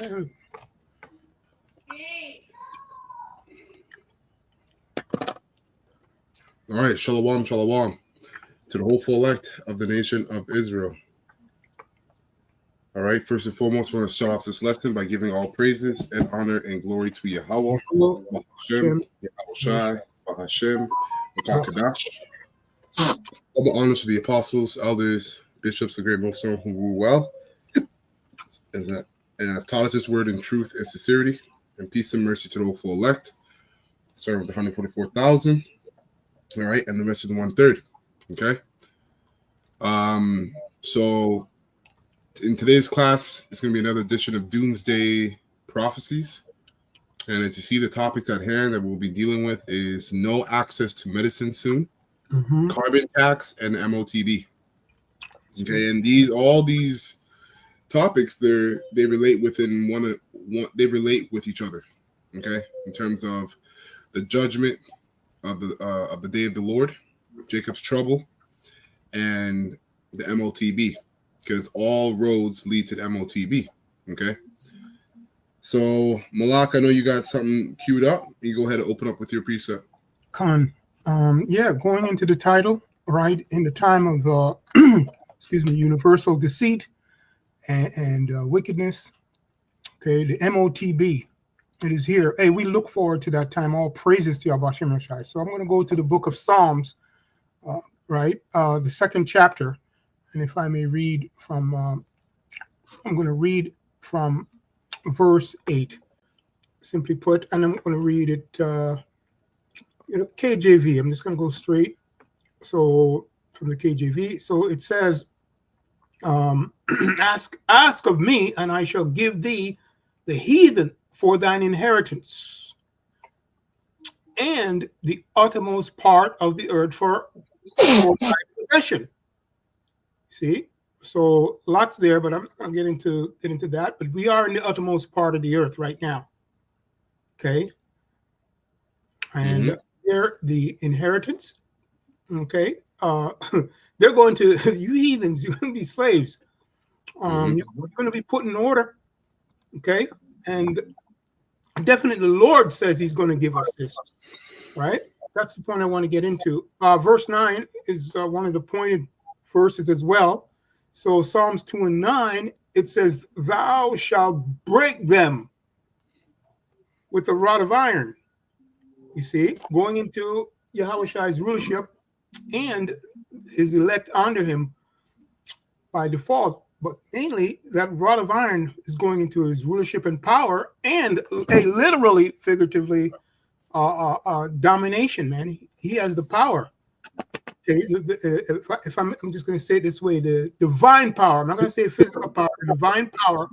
All right, shalom, shalom to the hopeful elect of the nation of Israel. All right, first and foremost, we're going to start off this lesson by giving all praises and honor and glory to Yahweh, Bahashem, Yahushai, Bahashem, Makakadash. All the honors to the apostles, elders, bishops, the great millstone who rule well, and have taught us this word in truth and sincerity, and peace and mercy to the hopeful elect, starting with the 144,000. All right, and the rest is the 1/3. Okay. So in today's class, it's going to be another edition of Doomsday Prophecies. And as you see, the topics at hand that we'll be dealing with is no access to medicine soon, carbon tax, and MOTB. Okay, and all these topics, they relate within one. They relate with each other. Okay, in terms of the judgment of the day of the Lord, Jacob's trouble, and the MOTB, because all roads lead to the MOTB. Okay. So Malak, I know you got something queued up. You go ahead and open up with your precept. Going into the title, right, in the time of universal deceit and wickedness. Okay, the MOTB. It is here. Hey, we look forward to that time. All praises to Yahweh Shem Rashai. So I'm going to go to the book of Psalms, the second chapter. And if I may read from, I'm going to read from verse 8, simply put, and I'm going to read it, KJV. I'm just going to go straight. So from the KJV. So it says, ask of me, and I shall give thee the heathen for thine inheritance, and the uttermost part of the earth for thy possession. See, so lots there, but I'm not going to get into that. But we are in the uttermost part of the earth right now. Okay, and they're the inheritance. Okay, they're going to you heathens. You're going to be slaves. You're going to be put in order. Okay, and definitely the Lord says he's going to give us this, right? That's the point I want to get into. Verse 9 is one of the pointed verses as well. So Psalms 2 and 9, it says, thou shalt break them with a rod of iron. You see, going into Yahushai's rulership and his elect under him by default. But mainly, that rod of iron is going into his rulership and power, and literally, figuratively, domination. Man, he has the power. Okay, if I'm just going to say it this way: the divine power. I'm not going to say physical power. The divine power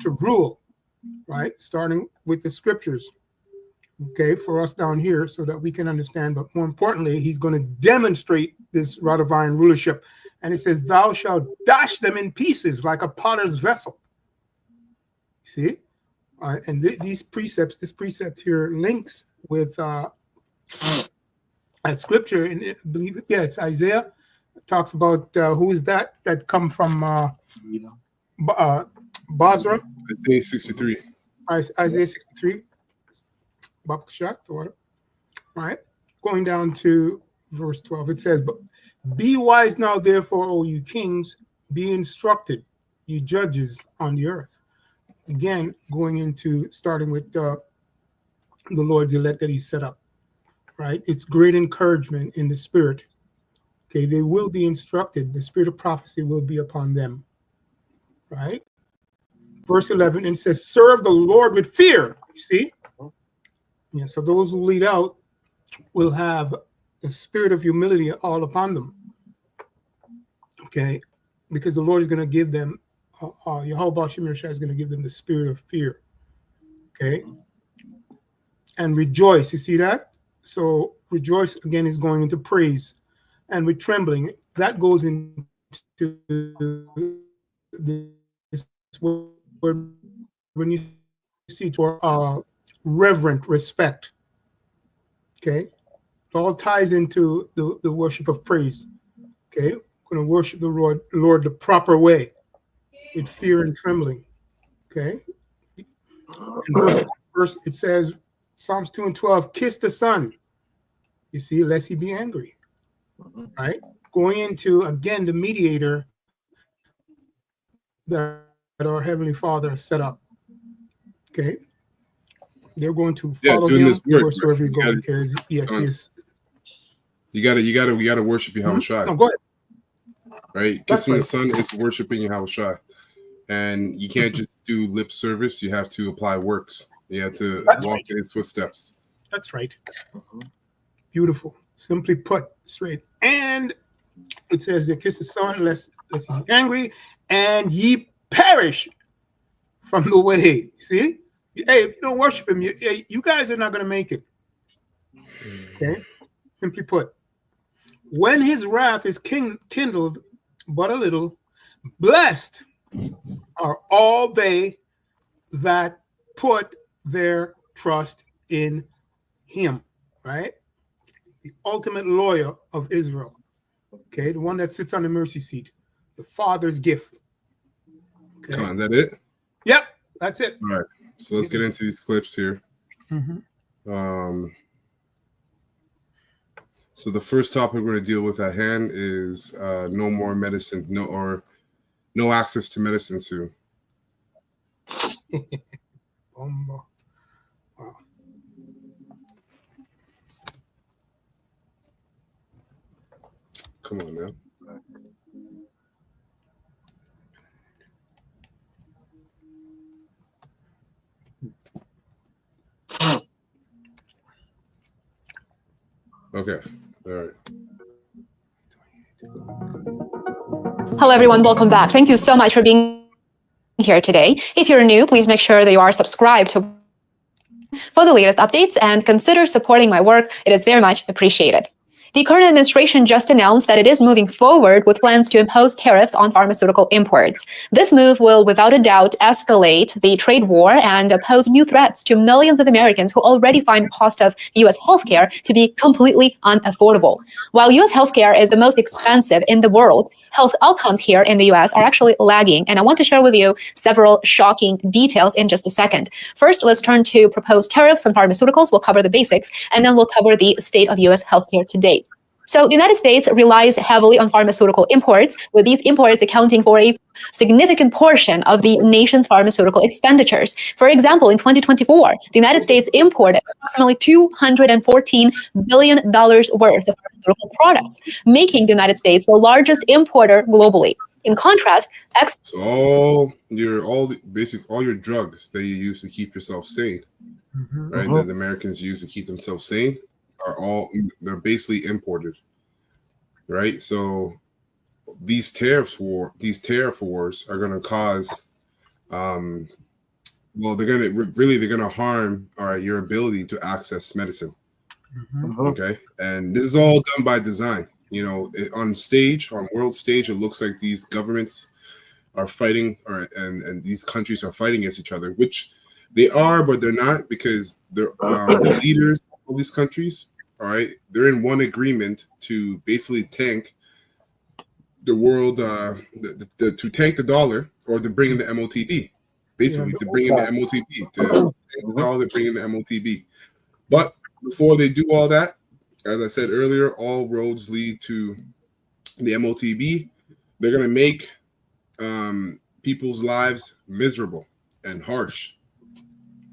to rule, right? Starting with the scriptures. Okay, for us down here, so that we can understand. But more importantly, he's going to demonstrate this rod of iron rulership. And it says, thou shalt dash them in pieces like a potter's vessel. See? And this precept here links with a scripture. And I believe it's Isaiah. It talks about who is that come from Basra? Isaiah 63. Isaiah 63. All right. Going down to verse 12. It says, but be wise now, therefore, O you kings, be instructed, you judges on the earth. Again, going into starting with the Lord's elect that he set up, right? It's great encouragement in the spirit. Okay, they will be instructed. The spirit of prophecy will be upon them, right? Verse 11, and it says, serve the Lord with fear. You see? Yeah, so those who lead out will have the spirit of humility all upon them. Okay, because the Lord is going to give them, Yahweh Shem Yeshua is going to give them the spirit of fear. Okay, and rejoice. You see that? So rejoice again is going into praise, and with trembling that goes into this word when you see for reverent respect. Okay. All ties into the worship of praise. Okay, we're going to worship the Lord the proper way, with fear and trembling. Okay, In verse it says, Psalms 2 and 12, kiss the Son. You see, lest he be angry. Right? Going into, again, the mediator that our Heavenly Father has set up. Okay? They're going to follow doing him this work, wherever he goes, because yes, he is. You gotta worship Yahweh Shai. No, go ahead. Right? Kissing the Son is worshiping Yahweh Shai. And you can't just do lip service, you have to apply works. You have to walk in his footsteps. That's right. Beautiful. Simply put, straight. And it says, they kiss the Son, lest he be angry, and ye perish from the way. See? Hey, if you don't worship him, you guys are not going to make it. Okay? Simply put, when his wrath is kindled but a little, blessed are all they that put their trust in him, right? The ultimate lawyer of Israel, okay? The one that sits on the mercy seat, the Father's gift. Okay? Come on, that it? Yep, that's it. All right, so let's get into these clips here. So the first topic we're going to deal with at hand is no more medicine, no access to medicine soon. Wow. Come on now. Okay. All right. Hello, everyone. Welcome back. Thank you so much for being here today. If you're new, please make sure that you are subscribed for the latest updates and consider supporting my work. It is very much appreciated. The current administration just announced that it is moving forward with plans to impose tariffs on pharmaceutical imports. This move will, without a doubt, escalate the trade war and pose new threats to millions of Americans who already find the cost of U.S. healthcare to be completely unaffordable. While U.S. healthcare is the most expensive in the world, health outcomes here in the U.S. are actually lagging, and I want to share with you several shocking details in just a second. First, let's turn to proposed tariffs on pharmaceuticals. We'll cover the basics, and then we'll cover the state of U.S. healthcare to date. So the United States relies heavily on pharmaceutical imports, with these imports accounting for a significant portion of the nation's pharmaceutical expenditures. For example, in 2024, the United States imported approximately $214 billion worth of pharmaceutical products, making the United States the largest importer globally. In contrast, so all your drugs that you use to keep yourself sane, right? That the Americans use to keep themselves sane, they're basically imported, right? So these tariff wars are going to cause, they're going to harm your ability to access medicine. Okay, and this is all done by design. You know, on world stage, it looks like these governments are fighting, and these countries are fighting against each other, which they are, but they're not, because they're the leaders of all these countries. All right, they're in one agreement to basically tank the world, to tank the dollar, or to bring in the MOTB. Basically, to bring in the MOTB, to tank the dollar, to bring in the MOTB. But before they do all that, as I said earlier, all roads lead to the MOTB. They're going to make people's lives miserable and harsh.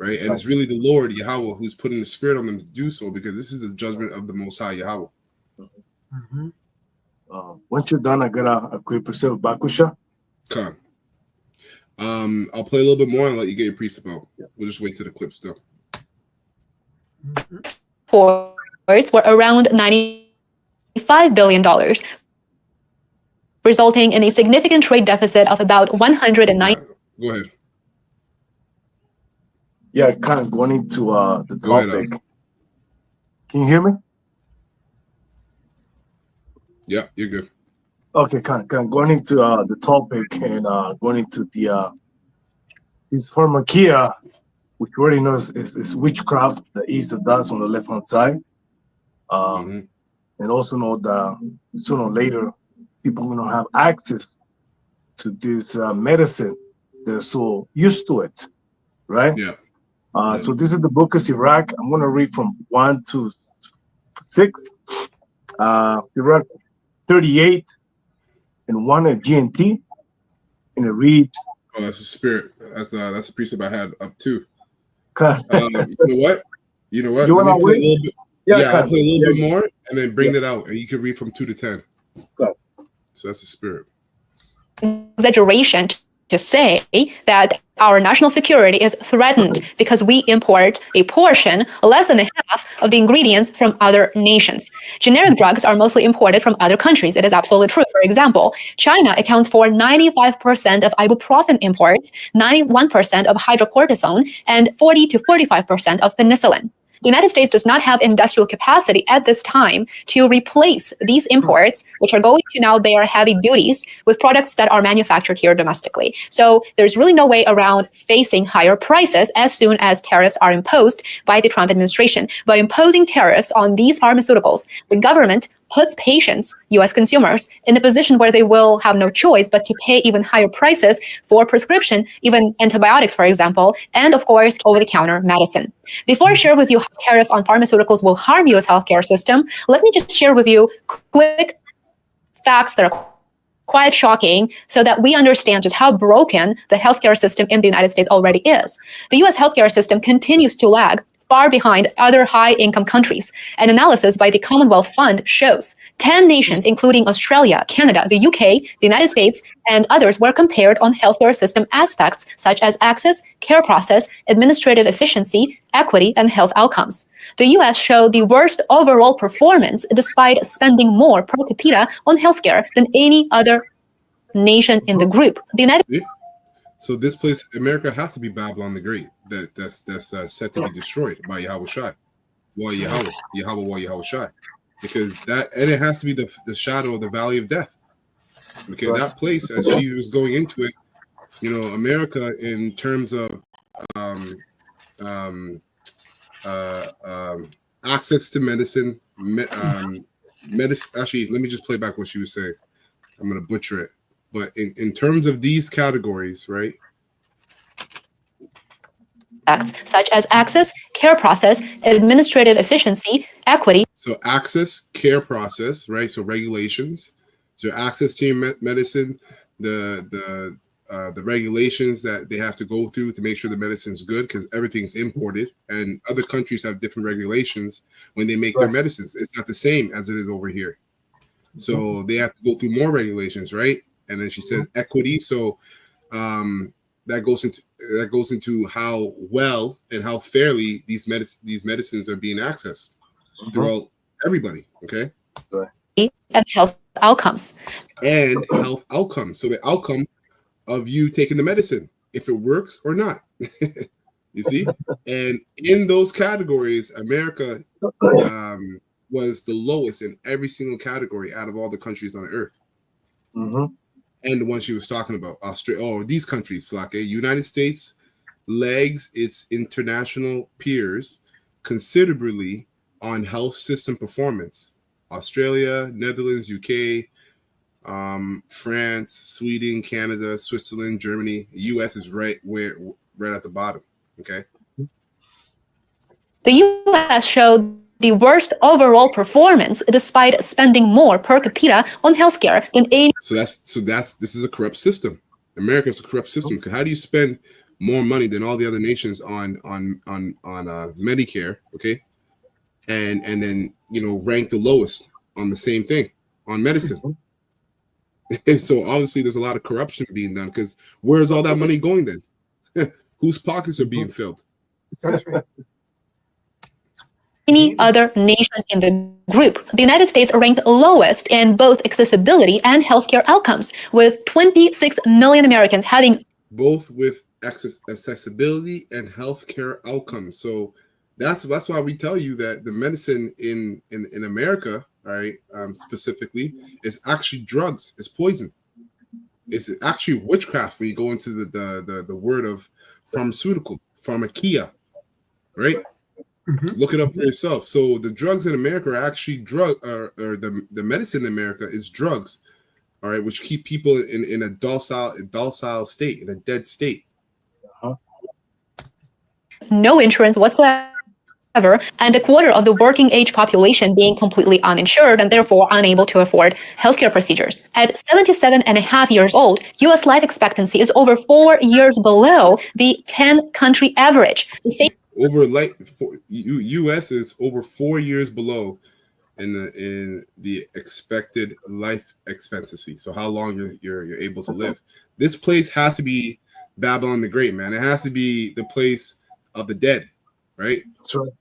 Right, and it's really the Lord Yahweh who's putting the spirit on them to do so, because this is a judgment of the Most High Yahweh. Once you're done, I got a quick precept of Bakusha. Come. I'll play a little bit more and let you get your precept out. We'll just wait till the clip's done. Exports were around $95 billion, resulting in a significant trade deficit of about 109. Go ahead. Yeah, kind of going into the topic. Can you hear me? Yeah, you're good. Okay, kind of going into the topic and going into the this pharmakia, which we already know is witchcraft, the east that does on the left hand side, and also know that sooner or later people are gonna have access to this medicine. They're so used to it, right? Yeah. So this is the book of Iraq. I'm going to read from 1 to 6. Iraq 38 and 1 at GNT. And it reads. Oh, that's a spirit. That's a precept I had up too. You You know what? You Let wanna me play a read? little bit. Yeah, I'll play a little bit yeah. more and then bring it out, and you can read from 2 to 10. Okay. So that's the spirit. Exaggeration to say that our national security is threatened because we import a portion, less than half, of the ingredients from other nations. Generic drugs are mostly imported from other countries. It is absolutely true. For example, China accounts for 95% of ibuprofen imports, 91% of hydrocortisone, and 40 to 45% of penicillin. The United States does not have industrial capacity at this time to replace these imports, which are going to now bear heavy duties, with products that are manufactured here domestically. So there's really no way around facing higher prices as soon as tariffs are imposed by the Trump administration. By imposing tariffs on these pharmaceuticals, the government puts patients, U.S. consumers, in a position where they will have no choice but to pay even higher prices for prescription, even antibiotics, for example, and of course, over-the-counter medicine. Before I share with you how tariffs on pharmaceuticals will harm U.S. healthcare system, let me just share with you quick facts that are quite shocking so that we understand just how broken the healthcare system in the United States already is. The U.S. healthcare system continues to lag far behind other high-income countries. An analysis by the Commonwealth Fund shows 10 nations, including Australia, Canada, the UK, the United States, and others, were compared on healthcare system aspects such as access, care process, administrative efficiency, equity, and health outcomes. The US showed the worst overall performance despite spending more per capita on healthcare than any other nation in the group. The United So this place, America, has to be Babylon the Great. That's set to be destroyed by Yahweh Shai. Yahweh Shai. Because that, and it has to be the shadow of the valley of death. Okay, Right. that place, as she was going into it, America in terms of access to medicine, medicine. Actually, let me just play back what she was saying. I'm gonna butcher it, but in terms of these categories, right? such as access, care process, administrative efficiency, equity. So access, care process, right? So regulations. So access to your medicine, the regulations that they have to go through to make sure the medicine's good, because everything's imported, and other countries have different regulations when they make their medicines. It's not the same as it is over here. So they have to go through more regulations, right? And then she says equity. So that goes into how well and how fairly these medicines are being accessed throughout everybody. Okay. And health outcomes. And health outcomes. So the outcome of you taking the medicine, if it works or not. You see? And in those categories, America was the lowest in every single category out of all the countries on earth. And the one she was talking about, Australia, these countries, like United States, lags its international peers considerably on health system performance. Australia, Netherlands, UK, France, Sweden, Canada, Switzerland, Germany. US is right at the bottom. Okay. The US showed the worst overall performance despite spending more per capita on healthcare than any. So this is a corrupt system. America is a corrupt system, because how do you spend more money than all the other nations on Medicare, okay, and then rank the lowest on the same thing on medicine? And so obviously there's a lot of corruption being done, because where's all that money going then? Whose pockets are being filled? Any other nation in the group. The United States ranked lowest in both accessibility and healthcare outcomes, with 26 million Americans having both with accessibility and healthcare outcomes. So that's why we tell you that the medicine in America, right, specifically, is actually drugs. It's poison. It's actually witchcraft when you go into the word of pharmaceutical, pharmakia, right? Look it up for yourself. So the drugs in America are actually or the medicine in America is drugs, all right, which keep people in a docile state, in a dead state. no insurance whatsoever, and a quarter of the working age population being completely uninsured and therefore unable to afford healthcare procedures. At 77 and a half years old, US life expectancy is over 4 years below the 10-country average. The same US is over 4 years below in the expected life expectancy. So how long you're able to live. This place has to be Babylon the Great, man. It has to be the place of the dead, right? That's right.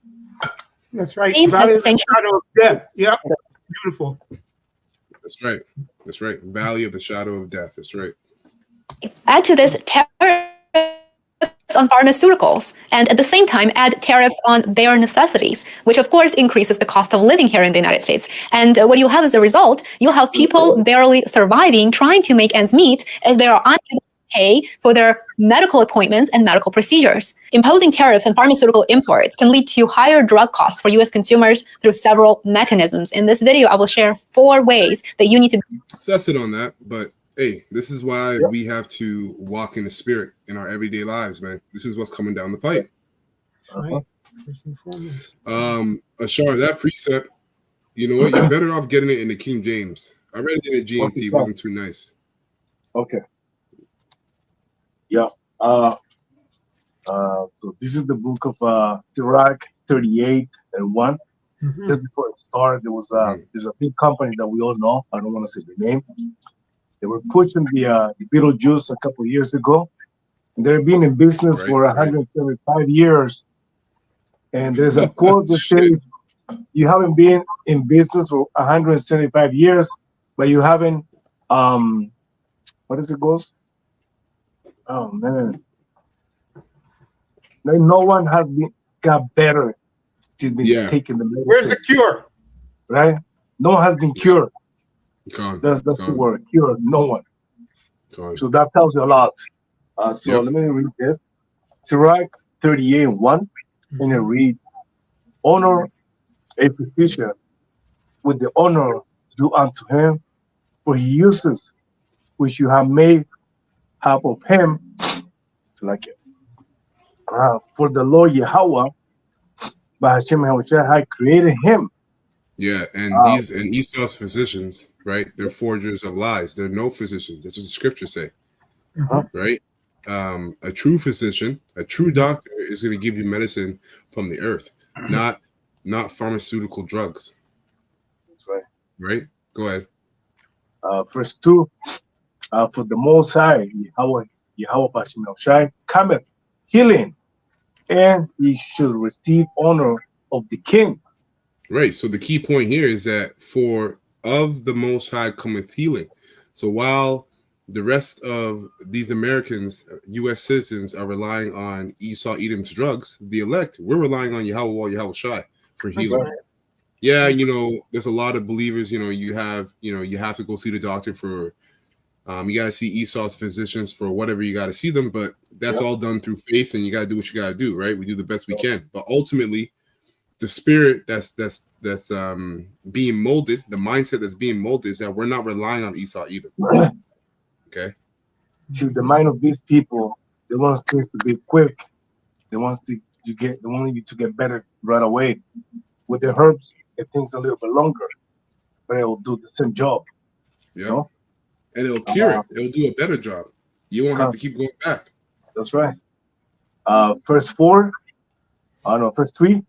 That's right. Same Valley has of the sanctioned. shadow of death. Yep. Beautiful. That's right. That's right. Valley of the shadow of death. That's right. Add to this tariffs on pharmaceuticals, and at the same time add tariffs on bare necessities, which of course increases the cost of living here in the United States. And what you'll have as a result, you'll have people barely surviving, trying to make ends meet as they are unable to pay for their medical appointments and medical procedures. Imposing tariffs on pharmaceutical imports can lead to higher drug costs for US consumers through several mechanisms. In this video, I will share 4 ways that you need to. So that's it on that. But hey, this is why we have to walk in the spirit in our everyday lives, man. This is what's coming down the pipe. Right. First and foremost. Ashar, that precept, you know what? You're better off getting it in the King James. I read it in the GMT. It wasn't too nice. Okay. Yeah. So this is the book of Sirach 38 and 1. Mhm. Just before it started, there's a big company that we all know. I don't want to say the name. They were pushing the Beetlejuice a couple of years ago. And they've been in business for 175 years. And there's a quote that says, you haven't been in business for 175 years, but you haven't, what is it goes? Oh, man. No one has got better. She's been taking the medicine. Where's the cure? Right? No one has been cured. Gone. That's the word, cure. No one. Gone. So that tells you a lot. So let me read this. Sirach 38 and 1. And it reads, honor a physician with the honor due unto him, for he uses which you have made half of him. Like it. For the Lord Yahweh, by Hashem had created him. Yeah, and these and Esau's physicians, right? They're forgers of lies. They're no physicians. That's what the scriptures say, right? A true physician, a true doctor, is going to give you medicine from the earth, not pharmaceutical drugs. That's right. Right? Go ahead. Verse 2. For the Most High, Yahweh Hashem Shai, cometh healing, and he should receive honor of the king. Right. So the key point here is that for of the Most High cometh healing. So while the rest of these Americans, U.S. citizens, are relying on Esau Edom's drugs, the elect, we're relying on Yahweh Shai for healing. Right. Yeah, you know, there's a lot of believers, you have to go see the doctor for, you got to see Esau's physicians for whatever you got to see them, but that's all done through faith, and you got to do what you got to do, right? We do the best we can. But ultimately, the spirit that's being molded, the mindset that's being molded, is that we're not relying on Esau Edom. Okay. To the mind of these people, they want things to be quick. They want you to get better right away. With the herbs, it takes a little bit longer, but it will do the same job. Yeah. You know? And it'll cure it. It'll do a better job. You won't have to keep going back. That's right. Verse 4. Verse 3.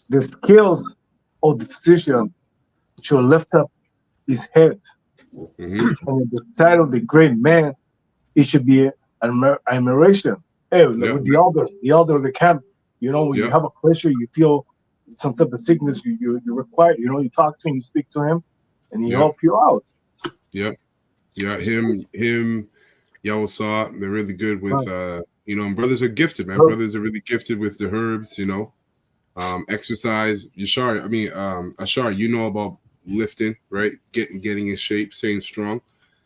The skills of the physician shall lift up his head. And at the side of the great man, it should be an admiration. Hey, with the elder of the camp, when you have a pressure, you feel some type of sickness, you require, you talk to him, you speak to him, and he help you out. Yeah. Him, y'all saw, they're really good with, and brothers are gifted, man. Brothers are really gifted with the herbs, exercise. Ashar, about lifting, right? Getting in shape, staying strong.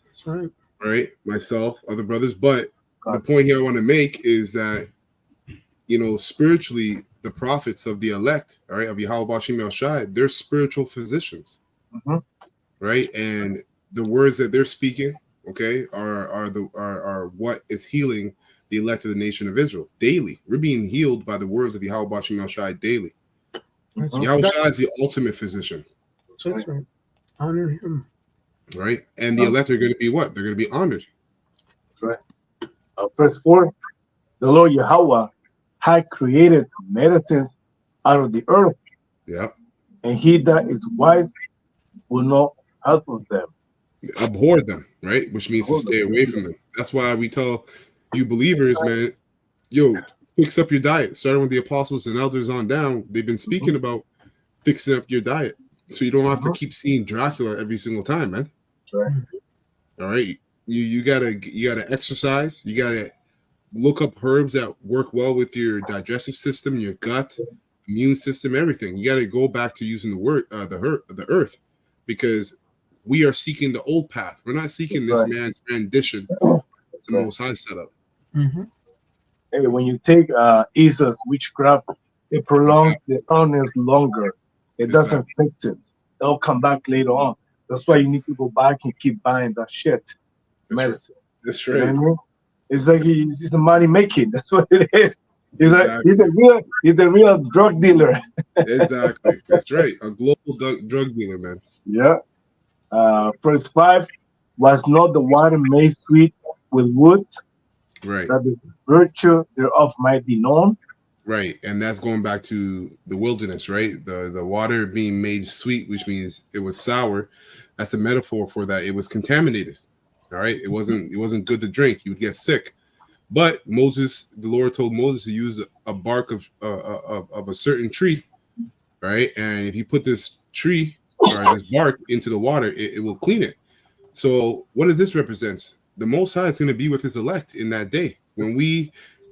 That's right. Right? Myself, other brothers. But the point here I want to make is that, spiritually, the prophets of the elect, all right, of Yahweh Hashem Shai, they're spiritual physicians. Right? And the words that they're speaking, okay, are what is healing the elect of the nation of Israel daily. We're being healed by the words of Yahweh Bashim Shai daily. That's Yahweh right. Shai is the ultimate physician. That's right. Honor him. Right? And the elect are going to be what? They're going to be honored. Right. Verse 4, the Lord Yahweh had created medicines out of the earth, Yeah. and he that is wise will not help of them. Abhor them, right? Which means to stay away from them. That's why we tell you believers, man, yo, fix up your diet. Starting with the apostles and elders on down, they've been speaking about fixing up your diet. So you don't have to keep seeing Dracula every single time, man. Right. All right. You gotta exercise. You gotta look up herbs that work well with your digestive system, your gut, immune system, everything. You gotta go back to using the earth, because we are seeking the old path. We're not seeking this man's rendition of the Most High setup. Mm-hmm. Hey, when you take Esau's witchcraft, it prolongs the illness longer. It doesn't fix it. It'll come back later on. That's why you need to go back and keep buying that shit. Medicine. That's You know right. what I mean? It's like he's the money making. That's what it is. He's Exactly. like he's a real drug dealer. Exactly. That's right. A global drug dealer, man. Yeah. Verse 5, was not the water made sweet with wood, Right. that the virtue thereof might be known. Right. And that's going back to the wilderness, right? The water being made sweet, which means it was sour. That's a metaphor for that. It was contaminated. All right. It wasn't good to drink. You would get sick. But Moses, the Lord told Moses to use a bark of a certain tree, right? And if you put this tree or this bark into the water, it will clean it. So what does this represent? The Most High is going to be with his elect in that day when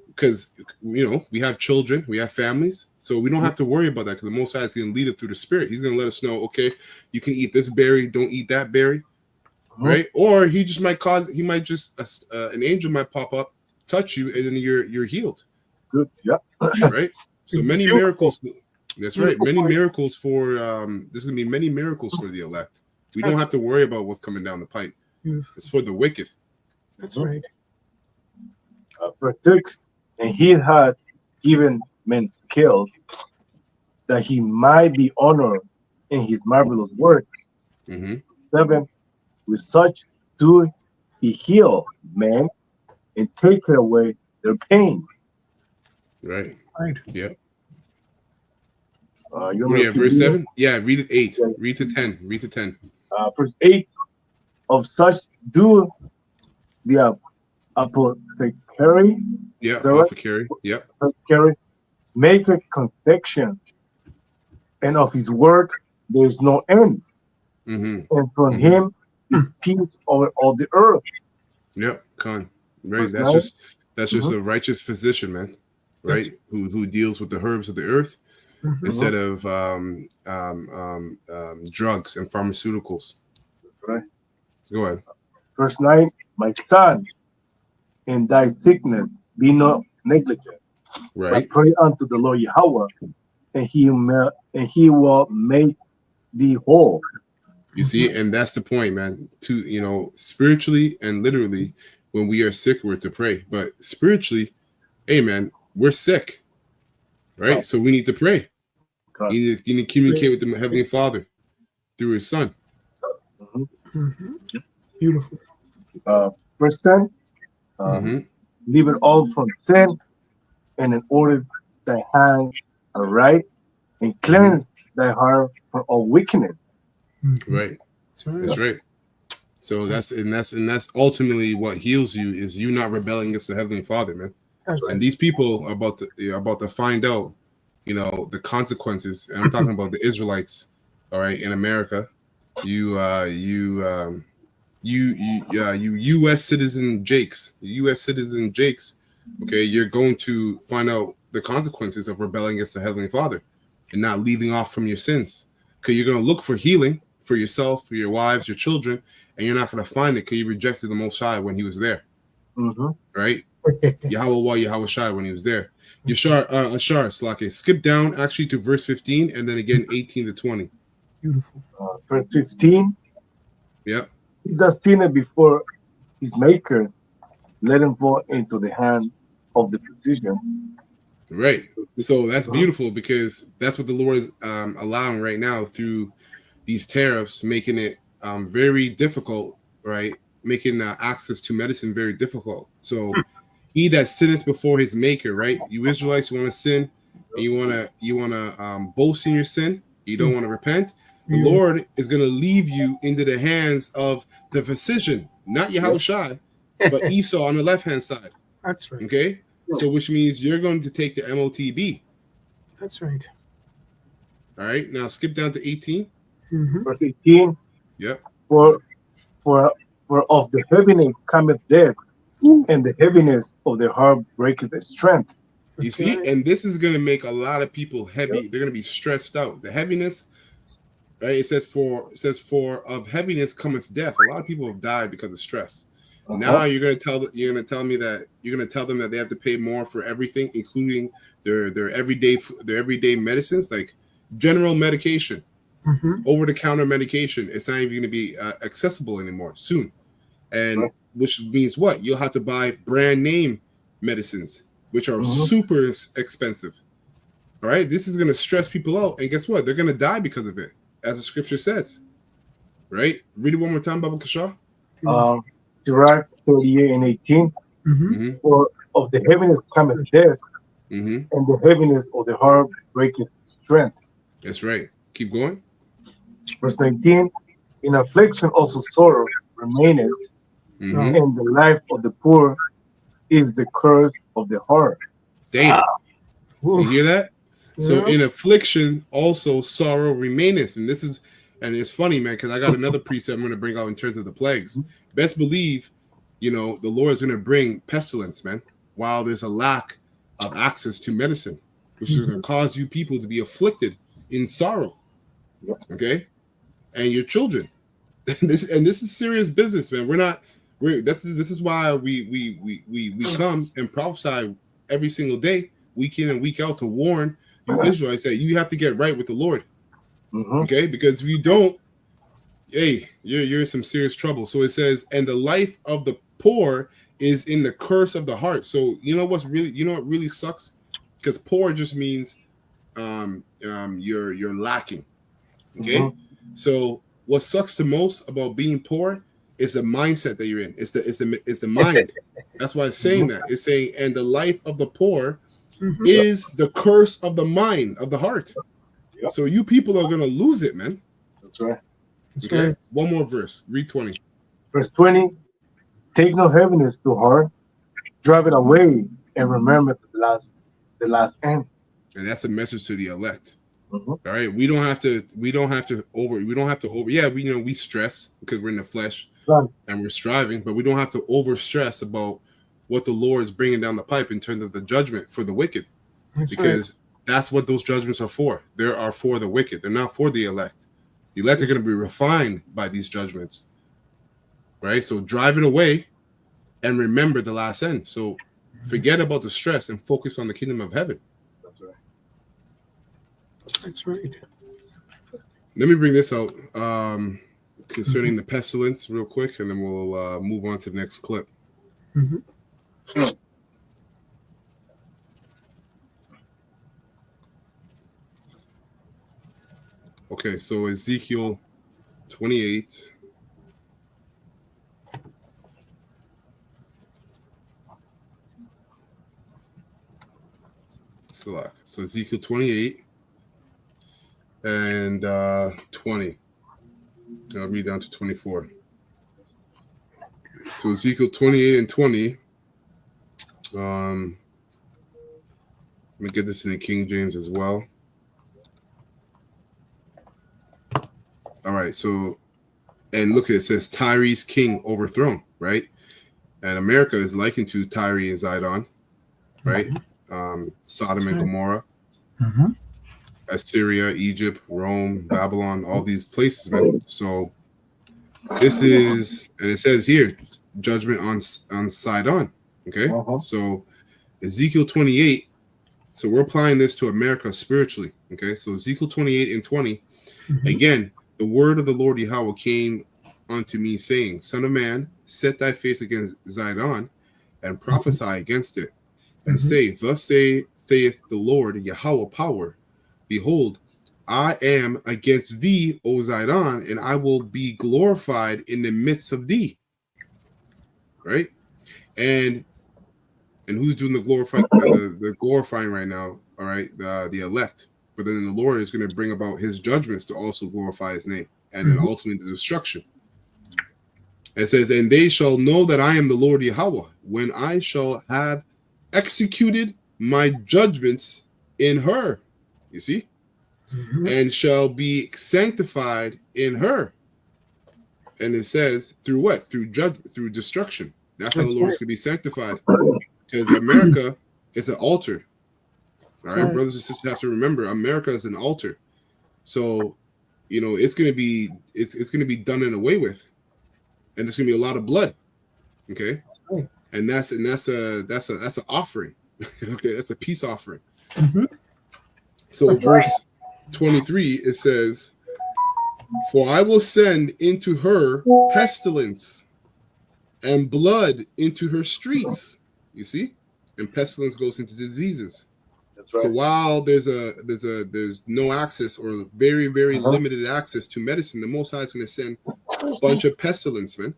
because we have children, we have families, so we don't have to worry about that, because the Most High is going to lead it through the Spirit. He's going to let us know, okay, you can eat this berry, don't eat that berry, right? Or he might just an angel might pop up, touch you, and then you're healed. Good, yeah. Right. So many miracles. That's right. Many miracles for there's going to be many miracles for the elect. We don't have to worry about what's coming down the pipe. It's for the wicked. That's right. Verse 6, and he had given men skill that he might be honored in his marvelous work. 7, with such do he heal men and take away their pain. Right. Right. Yeah. Verse 7? Yeah, read it 8. Yeah. Read to 10. Read to 10. Verse 8, of such do the apothecary. Yeah, apothecary. Yeah. Apothecary make a confection, and of his work there is no end. And from him is peace over all the earth. Yep, right. That's just a righteous physician, man. Right, who deals with the herbs of the earth instead of drugs and pharmaceuticals. Right. Go ahead. Verse 9, my son, in thy sickness be not negligent. Right. But pray unto the Lord Yahweh, and he will make thee whole. You see, and that's the point, man. Spiritually and literally, when we are sick, we're to pray. But spiritually, hey, man, we're sick, right? So we need to pray. You need to communicate with the Heavenly Father through His Son. Beautiful. Verse 10, leave it all from sin, and in order thy hands are right, and cleanse thy heart from all wickedness. Right. That's right. So that's ultimately what heals you, is you not rebelling against the Heavenly Father, man. And these people are about to find out, the consequences. And I'm talking about the Israelites, all right, in America. You U.S. citizen Jakes, okay, you're going to find out the consequences of rebelling against the Heavenly Father and not leaving off from your sins. Because you're going to look for healing for yourself, for your wives, your children, and you're not going to find it because you rejected the Most High when He was there. Right? Yahweh Shai when He was there. Ashar, Slake, skip down actually to verse 15 and then again 18 to 20. Beautiful. Verse 15. Yep. He that sinned before his maker, let him fall into the hand of the physician. Right. So that's beautiful, because that's what the Lord is allowing right now through these tariffs, making it very difficult, right? Making access to medicine very difficult. So he that sinneth before his maker, right? You Israelites, you want to sin, and you want to boast in your sin. You don't want to repent. The Yeah. Lord is going to leave you into the hands of the physician, not Yahushua, but Esau on the left hand side. That's right. Okay, so which means you're going to take the MOTB. That's right. All right, now skip down to 18. Mhm. Verse 18, Yep. for of the heaviness cometh death, and the heaviness of the heart breaketh the strength. You That's see, right. and this is going to make a lot of people heavy. They're going to be stressed out. The heaviness, right? It says for of heaviness cometh death. A lot of people have died because of stress. Now you're going to tell me that you're going to tell them that they have to pay more for everything, including their everyday medicines, like general medication, Mhm. over the counter medication. It's not even going to be accessible anymore soon, and which means what? You'll have to buy brand name medicines, which are super expensive. All right, this is going to stress people out, and guess what? They're going to die because of it, as the scripture says. Right? Read it one more time, Baba Kashaw. Sirach 38 and 18, Mhm. Mm-hmm. for of the heaviness cometh death, Mm-hmm. and the heaviness of the heart breaketh strength. That's right. Keep going. Verse 19, in affliction also sorrow remaineth, Mm-hmm. and the life of the poor is the curse of the heart. Damn. You Oof. hear that? So Yeah. in affliction also sorrow remaineth. And this is, and it's funny, man, because I got another precept I'm going to bring out in terms of the plagues. Best believe, the Lord is going to bring pestilence, man, while there's a lack of access to medicine, which is going to cause you people to be afflicted in sorrow. Okay? And your children. This is serious business, man. This is why we come and prophesy every single day, week in and week out, to warn you Israelites that you have to get right with the Lord. Okay, because if you don't, hey, you're in some serious trouble. So it says, and the life of the poor is in the curse of the heart. So what really sucks? Because poor just means you're lacking. Okay, so what sucks the most about being poor is the mindset that you're in. It's the mind. That's why it's saying that. It's saying, and the life of the poor Mhm. is the curse of the mind, of the heart. So you people are gonna lose it, man. That's right. That's Okay. right. One more verse. Read 20. Verse 20, take no heaviness to heart, drive it away, and remember the last end. And that's a message to the elect. All right. We don't have to over. Yeah, we stress because we're in the flesh. Right. And we're striving, but we don't have to over stress about what the Lord is bringing down the pipe in terms of the judgment for the wicked, because that's what those judgments are for. They are for the wicked. They're not for the elect. The elect are going to be refined by these judgments, right? So drive it away and remember the last end. So forget about the stress and focus on the kingdom of heaven. That's right. That's right. Let me bring this out concerning the pestilence real quick, and then we'll move on to the next clip. Mhm. Okay, so Ezekiel 28. So Ezekiel 28 and 20. I'll read down to 24. So Ezekiel 28 and 20. Let me get this in the King James as well. All right, so, and look, it says Tyre's king overthrown, right? And America is likened to Tyre and Zidon, right? Sodom and Gomorrah, Assyria, Egypt, Rome, Babylon, all these places, man. So this is, and it says here, judgment on Sidon. Okay, so Ezekiel 28. So we're applying this to America spiritually. Okay, so Ezekiel 28 and 20. Again, the word of the Lord Yahweh came unto me, saying, Son of man, set thy face against Zidon and prophesy against it, and say, Thus saith the Lord, Yahweh power, behold, I am against thee, O Zidon, and I will be glorified in the midst of thee. Right? And who's doing the glorifying right now? All right, the elect. But then the Lord is going to bring about his judgments to also glorify his name, and then ultimately the destruction. It says, and they shall know that I am the Lord Yahweh, when I shall have executed my judgments in her. You see? And shall be sanctified in her. And it says, through what? Through destruction. That's how the Lord is going to be sanctified. Because America is an altar. All right, brothers and sisters have to remember, America is an altar. So, it's going to be it's going to be done and away with, and there's going to be a lot of blood. Okay, and that's an offering. Okay, that's a peace offering. So, verse 23 it says, "For I will send into her pestilence, and blood into her streets." You see, and pestilence goes into diseases. Right. So while there's no access or very, very limited access to medicine, the Most High is going to send a bunch of pestilence, man,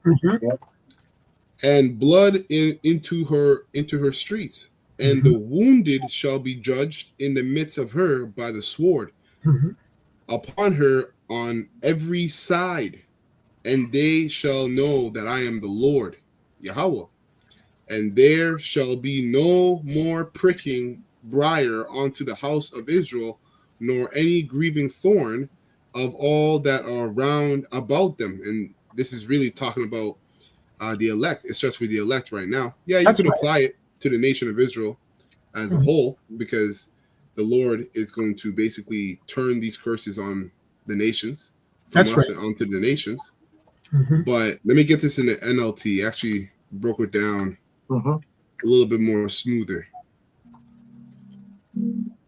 and blood into her streets, and the wounded shall be judged in the midst of her by the sword, upon her on every side, and they shall know that I am the Lord Yahweh, and there shall be no more pricking briar onto the house of Israel, nor any grieving thorn of all that are round about them. And this is really talking about the elect, especially the elect right now. Yeah, you could apply it to the nation of Israel as a whole, because the Lord is going to basically turn these curses on the nations, from us and onto the nations. But let me get this in the NLT. Actually broke it down a little bit more smoother.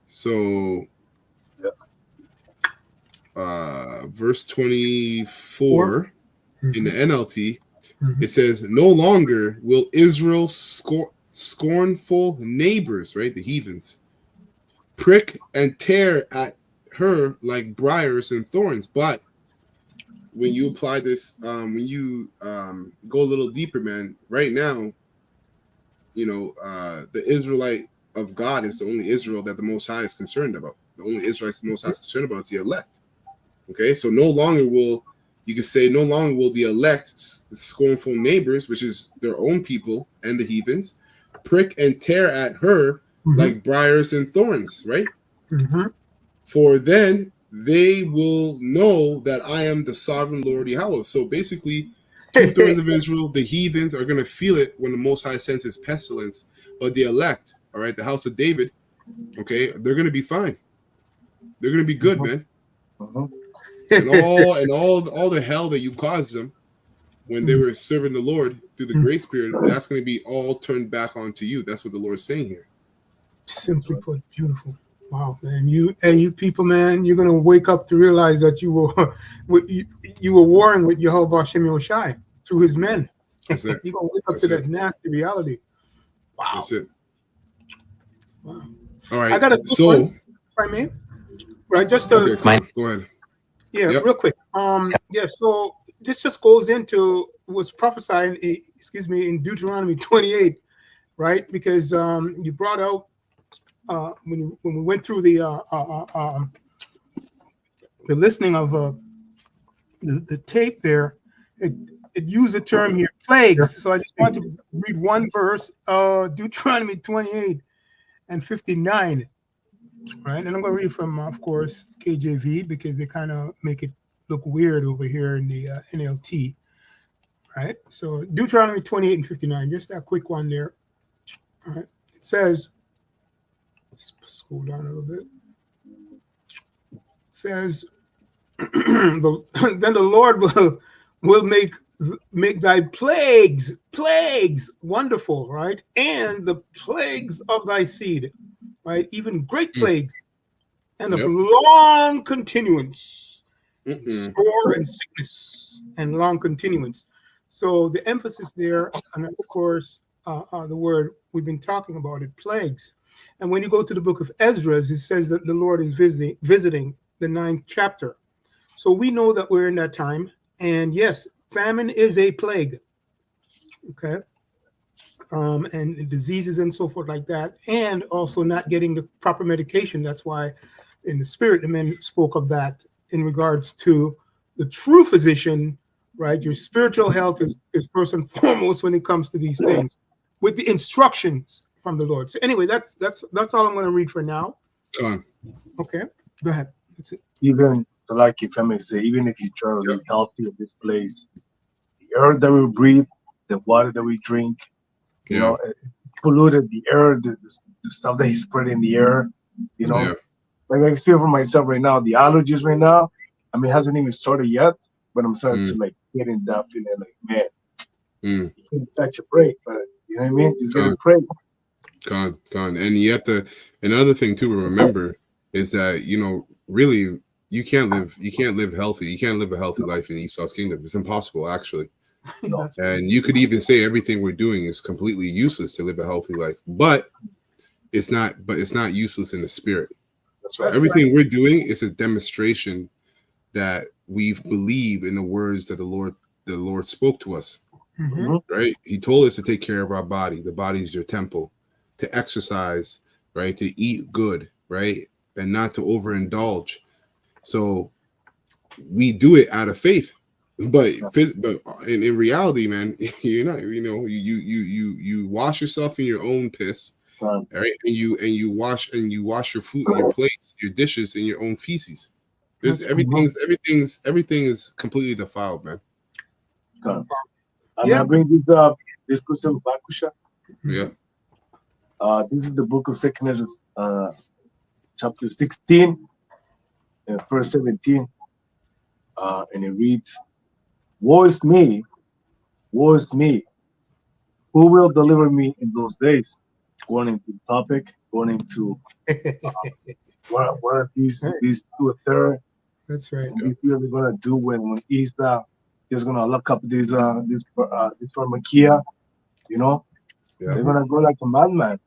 So, verse 24 in the NLT, it says, "No longer will Israel's scornful neighbors," right, the heathens, "prick and tear at her like briars and thorns." But when you apply this, when you go a little deeper, man, right now, the Israelite of God is the only Israel that the Most High is concerned about. The only Israelites the Most High is concerned about is the elect. Okay, so no longer will the elect scornful neighbors, which is their own people and the heathens, prick and tear at her like briars and thorns, right? For then they will know that I am the sovereign Lord Yahweh. So basically, 2/3 of Israel, the heathens, are going to feel it when the Most High sends his pestilence. But the elect, all right, the house of David, okay, they're going to be fine. They're going to be good, man. And all the hell that you caused them when they were serving the Lord through the grace period, that's going to be all turned back onto you. That's what the Lord is saying here. Simply put, beautiful. Wow, man! You people, man, you're gonna wake up to realize that you were warring with Yehovah Hashem Yoshai through his men. That's it. You're gonna wake up to that nasty reality. Wow. That's it. Wow. All right. I got a so, if I may, right? Just to go ahead. Yeah, real quick. Yeah. So this just goes into what's prophesied, in Deuteronomy 28, right? Because you brought out. When we went through the listening of the tape there, it used the term here, plagues. So I just want to read one verse, Deuteronomy 28 and 59, right? And I'm going to read from, of course, KJV, because they kind of make it look weird over here in the NLT, right? So Deuteronomy 28 and 59, just that quick one there. All right. It says, scroll down a little bit. It says, then the Lord will make thy plagues wonderful, right? And the plagues of thy seed, right? Even great plagues, and of long continuance, sore and sickness, and long continuance. So the emphasis there, and of course, the word we've been talking about it, plagues. And when you go to the book of Ezra, it says that the Lord is visiting the 9th chapter. So we know that we're in that time. And yes, famine is a plague. Okay. And diseases and so forth like that. And also not getting the proper medication. That's why in the spirit, the men spoke of that in regards to the true physician, right? Your spiritual health is first and foremost when it comes to these things, with the instructions from the Lord. So anyway, that's all I'm going to read for now. Okay, go ahead. That's it. Even like if I may say, even if you try to live healthy in this place, the air that we breathe, the water that we drink, you know, it polluted the air, the stuff that he spread in the air, you know. Like I experience for myself right now, the allergies right now, I mean, it hasn't even started yet, but I'm starting to like get in that feeling like, man, you can catch a break, but you know what I mean? Just get a break. Gone. And you have to, another thing too to remember is that, you know, really you can't live healthy. You can't live a healthy life in Esau's kingdom. It's impossible, actually. And you could even say everything we're doing is completely useless to live a healthy life, but it's not useless in the spirit. That's right. Everything we're doing is a demonstration that we believe in the words that the Lord spoke to us. Right? He told us to take care of our body. The body is your temple, to exercise, right? To eat good, right? And not to overindulge. So we do it out of faith. But in reality, man, you're not. You know, you wash yourself in your own piss, right? And you wash your food, your plates, your dishes in your own feces. There's everything is completely defiled, man. I bring this up. This person, Bakusha. Yeah. This is the book of 2 Ezra, chapter 16, and verse 17, and it reads, "Woe is me, woe is me. Who will deliver me in those days?" Going into the topic, going into what are these two or third? That's right. What these people are gonna do when Israel is gonna lock up this pharmakia, you know? They're gonna go like a madman.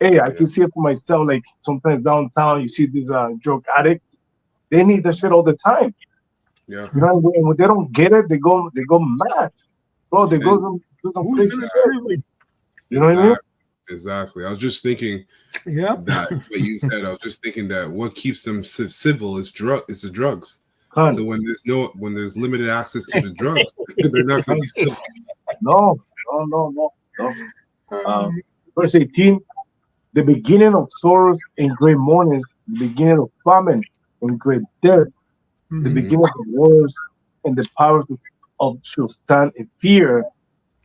Hey, I can see it for myself. Like sometimes downtown, you see these drug addicts. They need that shit all the time. Yeah. You know, and when they don't get it, they go mad. Bro, they go to some crazy shit. You know what I mean? Exactly. I was just thinking that what you said. I was just thinking that what keeps them civil is the drugs. So when there's limited access to the drugs, they're not going to be civil. No. Verse 18, the beginning of sorrows and great mournings, the beginning of famine and great death, the beginning of wars and the powers of shall stand in fear,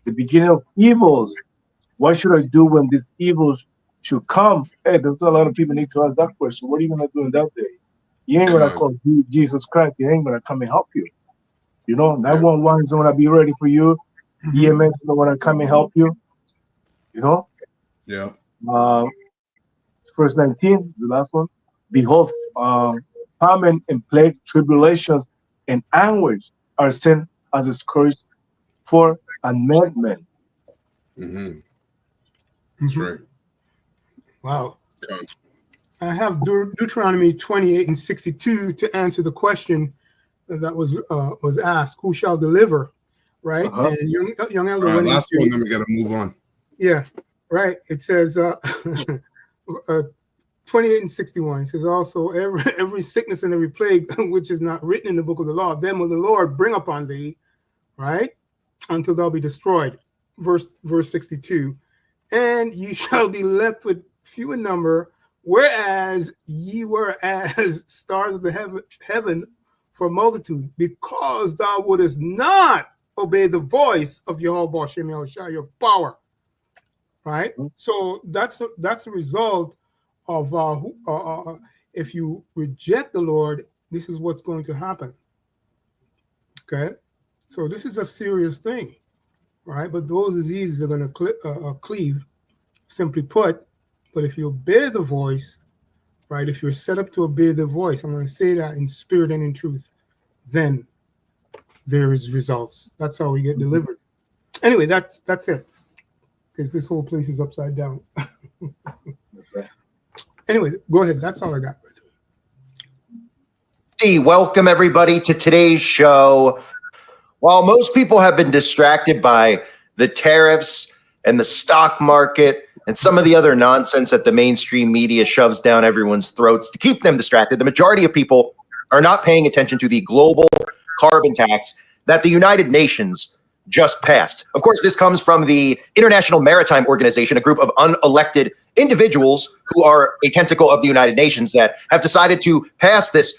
the beginning of evils. What should I do when these evils should come? Hey, there's a lot of people need to ask that question. What are you going to do in that day? You ain't going to call Jesus Christ. He ain't going to come and help you. You know, 911 is going to be ready for you. EMS is going to come and help you. You know? Yeah. Verse 19, the last one. Behold, famine and plague, tribulations and anguish are sent as a scourge for a madman. That's right. Wow. I have Deuteronomy 28 and 62 to answer the question that was asked: who shall deliver? Right? And young elder. All right, last one, then we got to move on. Yeah, right. It says 28 and 61. It says also every sickness and every plague which is not written in the book of the law, then will the Lord bring upon thee, right, until thou be destroyed. Verse 62. And you shall be left with few in number, whereas ye were as stars of the heaven for multitude, because thou wouldest not obey the voice of Jehovah Hashem Yahushua, your power. Right? So that's a result of if you reject the Lord, this is what's going to happen. Okay? So this is a serious thing. Right? But those diseases are going to cleave, simply put. But if you obey the voice, right, if you're set up to obey the voice, I'm going to say that in spirit and in truth, then there is results. That's how we get delivered. Anyway, that's it. because this whole place is upside down. Anyway, go ahead. That's all I got. Welcome everybody to today's show. While most people have been distracted by the tariffs and the stock market and some of the other nonsense that the mainstream media shoves down everyone's throats to keep them distracted, the majority of people are not paying attention to the global carbon tax that the United Nations just passed. Of course, this comes from the International Maritime Organization, a group of unelected individuals who are a tentacle of the United Nations that have decided to pass this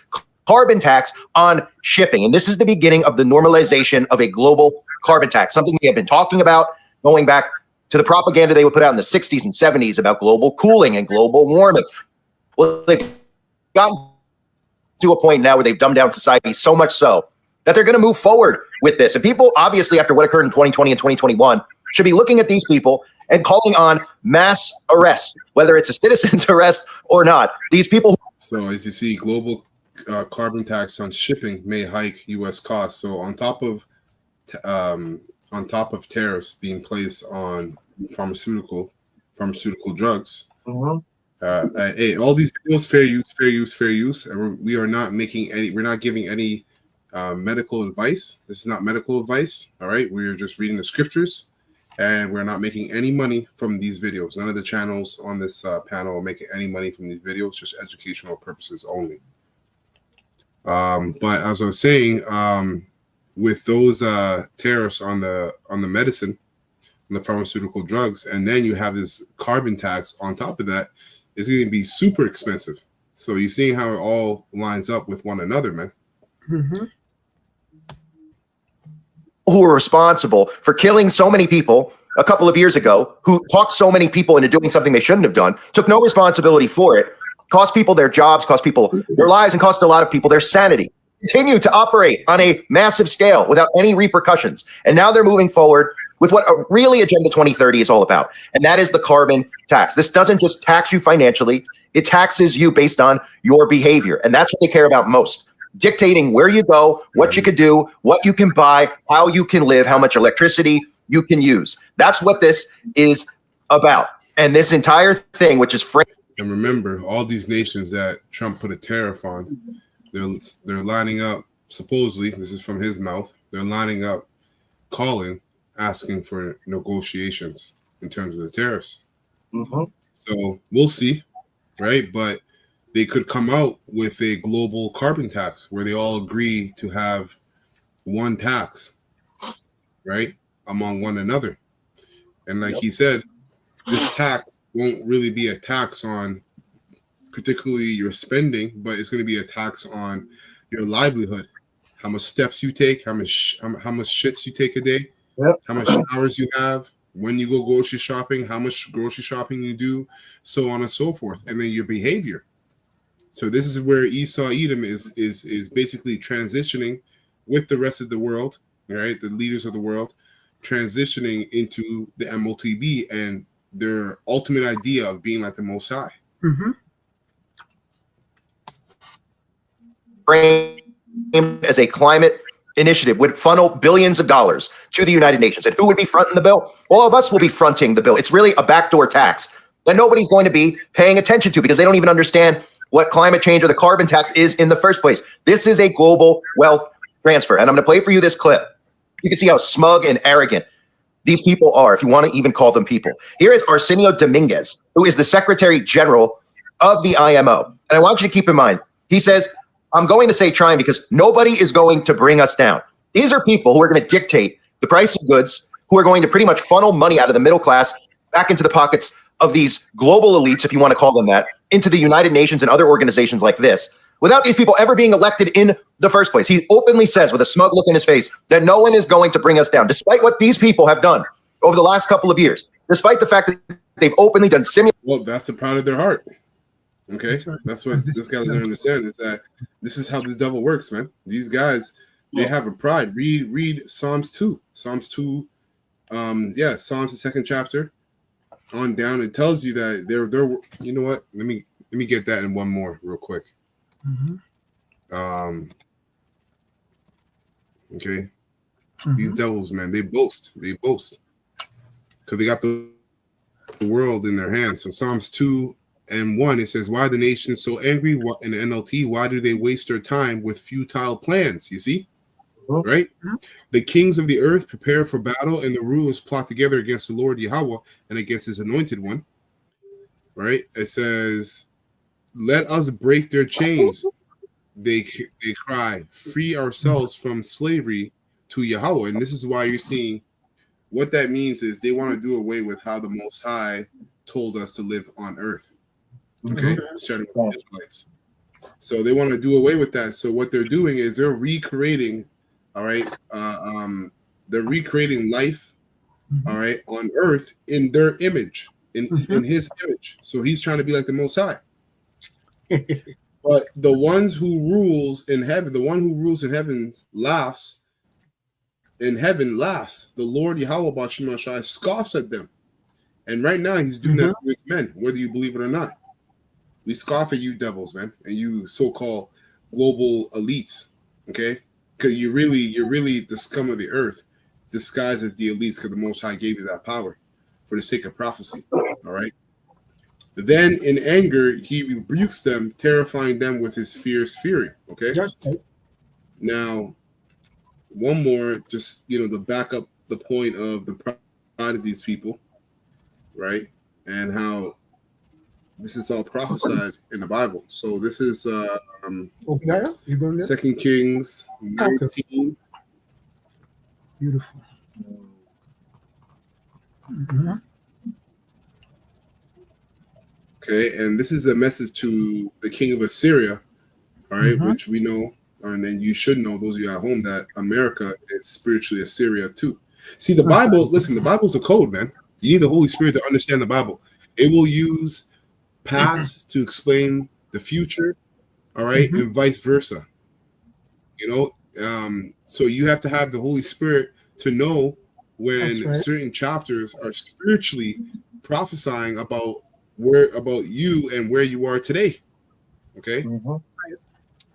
carbon tax on shipping. And this is the beginning of the normalization of a global carbon tax, something we have been talking about going back to the propaganda they would put out in the 60s and 70s about global cooling and global warming. Well, they've gotten to a point now where they've dumbed down society so much so that they're going to move forward with this. And people, obviously, after what occurred in 2020 and 2021, should be looking at these people and calling on mass arrest, whether it's a citizen's arrest or not. These people. So as you see, global carbon tax on shipping may hike U.S. costs. So on top of tariffs being placed on pharmaceutical drugs, hey, all these videos, fair use, and we are not making any. We're not giving any medical advice. This is not medical advice. All right, we're just reading the scriptures, and we're not making any money from these videos. None of the channels on this panel are making any money from these videos. Just educational purposes only. But as I was saying, with those tariffs on the medicine, on the pharmaceutical drugs, and then you have this carbon tax on top of that, it's going to be super expensive. So you see how it all lines up with one another, man. Mm-hmm. Who are responsible for killing so many people a couple of years ago, who talked so many people into doing something they shouldn't have done, took no responsibility for it, cost people their jobs, cost people their lives, and cost a lot of people their sanity. Continue to operate on a massive scale without any repercussions. And now they're moving forward with what really Agenda 2030 is all about. And that is the carbon tax. This doesn't just tax you financially, it taxes you based on your behavior. And that's what they care about most. Dictating where you go, what you could do, what you can buy, how you can live, how much electricity you can use. That's what this is about. And this entire thing, which is framed. And remember, all these nations that Trump put a tariff on, they're lining up, supposedly, this is from his mouth, they're lining up, asking for negotiations in terms of the tariffs. Mm-hmm. So we'll see, right? But they could come out with a global carbon tax where they all agree to have one tax, right, among one another. And like he said, this tax won't really be a tax on particularly your spending, but it's going to be a tax on your livelihood, how much steps you take, how much shits you take a day, how much showers you have, when you go grocery shopping, how much grocery shopping you do, so on and so forth, and then your behavior. So this is where Esau Edom is basically transitioning with the rest of the world, right? The leaders of the world transitioning into the MOTB and their ultimate idea of being like the Most High. Mm-hmm. As a climate initiative would funnel billions of dollars to the United Nations. And who would be fronting the bill? All of us will be fronting the bill. It's really a backdoor tax that nobody's going to be paying attention to because they don't even understand what climate change or the carbon tax is in the first place. This is a global wealth transfer. And I'm going to play for you this clip. You can see how smug and arrogant these people are, if you want to even call them people. Here is Arsenio Dominguez, who is the Secretary General of the IMO. And I want you to keep in mind, he says, I'm going to say trying because nobody is going to bring us down. These are people who are going to dictate the price of goods, who are going to pretty much funnel money out of the middle class back into the pockets of these global elites, if you want to call them that, into the United Nations and other organizations like this, without these people ever being elected in the first place. He openly says with a smug look in his face that no one is going to bring us down, despite what these people have done over the last couple of years, despite the fact that they've openly done simulations. Well, that's the pride of their heart. Okay, that's what this guy doesn't understand, is that this is how this devil works, man. These guys, they have a pride. Read Psalms 2. Psalms 2, Psalms the second chapter on down. It tells you that they're you know what? Let me get that in one more real quick. Mm-hmm. Okay. Mm-hmm. These devils, man, they boast because they got those the world in their hands. So Psalms 2:1, it says, why are the nations so angry? In the NLT, why do they waste their time with futile plans? You see, right? The kings of the earth prepare for battle, and the rulers plot together against the Lord Yahweh and against his anointed one. Right? It says, let us break their chains. They cry, free ourselves from slavery to Yahweh. And this is why you're seeing what that means is they want to do away with how the Most High told us to live on earth. Okay, starting with the Israelites. So they want to do away with that. So what they're doing is they're recreating, all right, they're recreating life, all right, on earth in their image, in his image. So he's trying to be like the Most High. But the ones who rules in heaven, the one who rules in heaven laughs. In heaven laughs. The Lord Yahweh Bashim Shai scoffs at them. And right now he's doing that with men, whether you believe it or not. We scoff at you devils, man, and you so-called global elites, okay? Because you're really the scum of the earth, disguised as the elites, because the Most High gave you that power for the sake of prophecy, all right? Then in anger, he rebukes them, terrifying them with his fierce fury, okay? Now, one more, just, to back up the point of the pride of these people, right? And how this is all prophesied in the Bible. So this is 2 Kings 19. Beautiful. Okay, and this is a message to the king of Assyria, all right, which we know, and then you should know, those of you at home, that America is spiritually Assyria too. See, the Bible, listen, the Bible's a code, man. You need the Holy Spirit to understand the Bible. It will use past to explain the future, all right, and vice versa. So you have to have the Holy Spirit to know when certain chapters are spiritually prophesying about you and where you are today. Okay.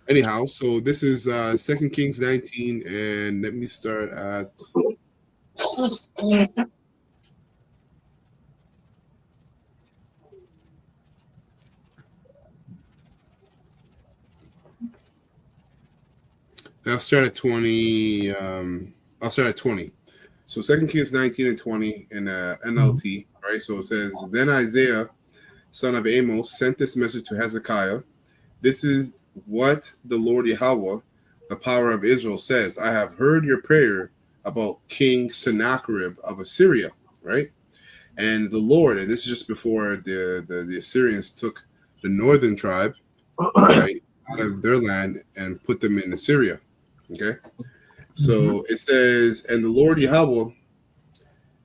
Anyhow, so this is 2 Kings 19, and let me start at I'll start at 20. I'll start at 20. So 2 Kings 19 and 20 in NLT, right? So it says, then Isaiah, son of Amos, sent this message to Hezekiah. This is what the Lord Yahweh, the power of Israel, says. I have heard your prayer about King Sennacherib of Assyria, right? And the Lord, and this is just before the Assyrians took the northern tribe, right, out of their land and put them in Assyria. Okay, so it says, and the Lord Yahweh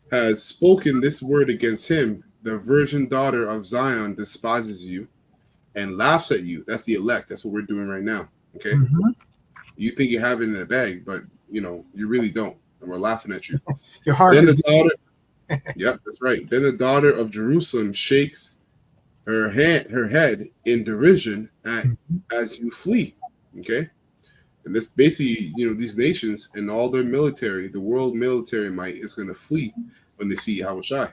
has spoken this word against him. The virgin daughter of Zion despises you and laughs at you. That's the elect. That's what we're doing right now. Okay, you think you have it in the bag, but you really don't, and we're laughing at you. Your heart. Then the daughter, yep, that's right. Then the daughter of Jerusalem shakes her head in derision as you flee. Okay. And this basically, these nations and all their military, the world military might is going to flee when they see Yahushua.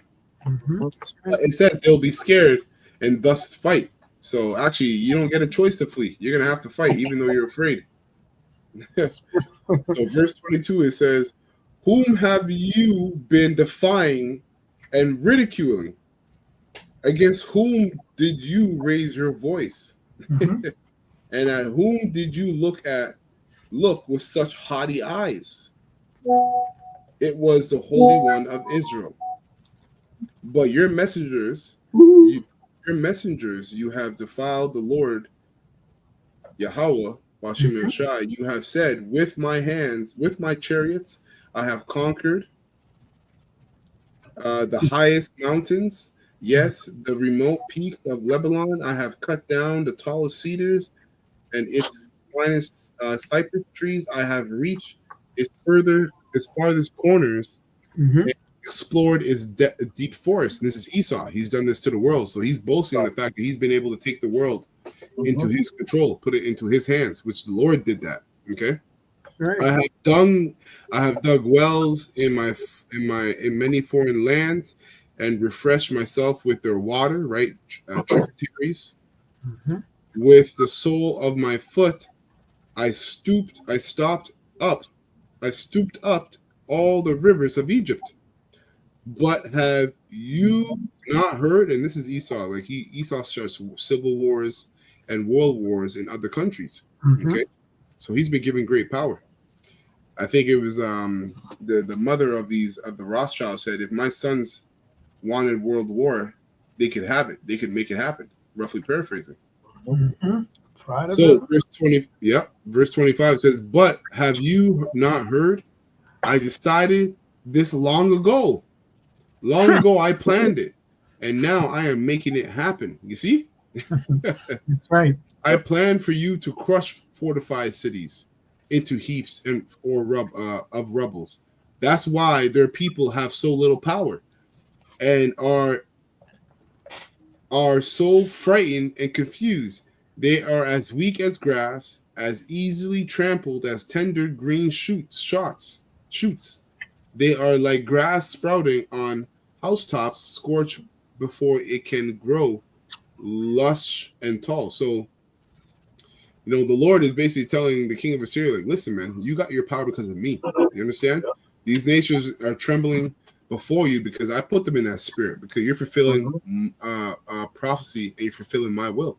It says they'll be scared and thus fight. So actually, you don't get a choice to flee. You're going to have to fight, even though you're afraid. So verse 22, it says, whom have you been defying and ridiculing? Against whom did you raise your voice? And at whom did you look with such haughty eyes? It was the Holy One of Israel. But your messengers, you have defiled the Lord Yahweh, Bashim Shai. You have said, with my hands, with my chariots, I have conquered the highest mountains. Yes, the remote peaks of Lebanon. I have cut down the tallest cedars and its finest cypress trees. I have reached its farthest corners and explored its deep forest. And this is Esau. He's done this to the world. So he's boasting the fact that he's been able to take the world into his control, put it into his hands, which the Lord did that. Okay. Right. I have dug wells in many foreign lands, and refresh myself with their water, right? Tributaries. With the sole of my foot, I stooped up all the rivers of Egypt. But have you not heard? And this is Esau. Like Esau starts civil wars and world wars in other countries. Okay, so he's been given great power. I think it was the mother of the Rothschilds said, if my sons wanted world war, they could have it. They could make it happen. Roughly paraphrasing. So verse 25 says, but have you not heard? I decided this long ago. Long ago I planned it, and now I am making it happen. You see? That's right. I planned for you to crush fortified cities into heaps of rubbles. That's why their people have so little power and are so frightened and confused. They are as weak as grass, as easily trampled as tender green shoots. They are like grass sprouting on housetops, scorched before it can grow lush and tall. So, the Lord is basically telling the king of Assyria, like, listen, man, you got your power because of me. You understand? These nations are trembling before you because I put them in that spirit, because you're fulfilling prophecy and you're fulfilling my will.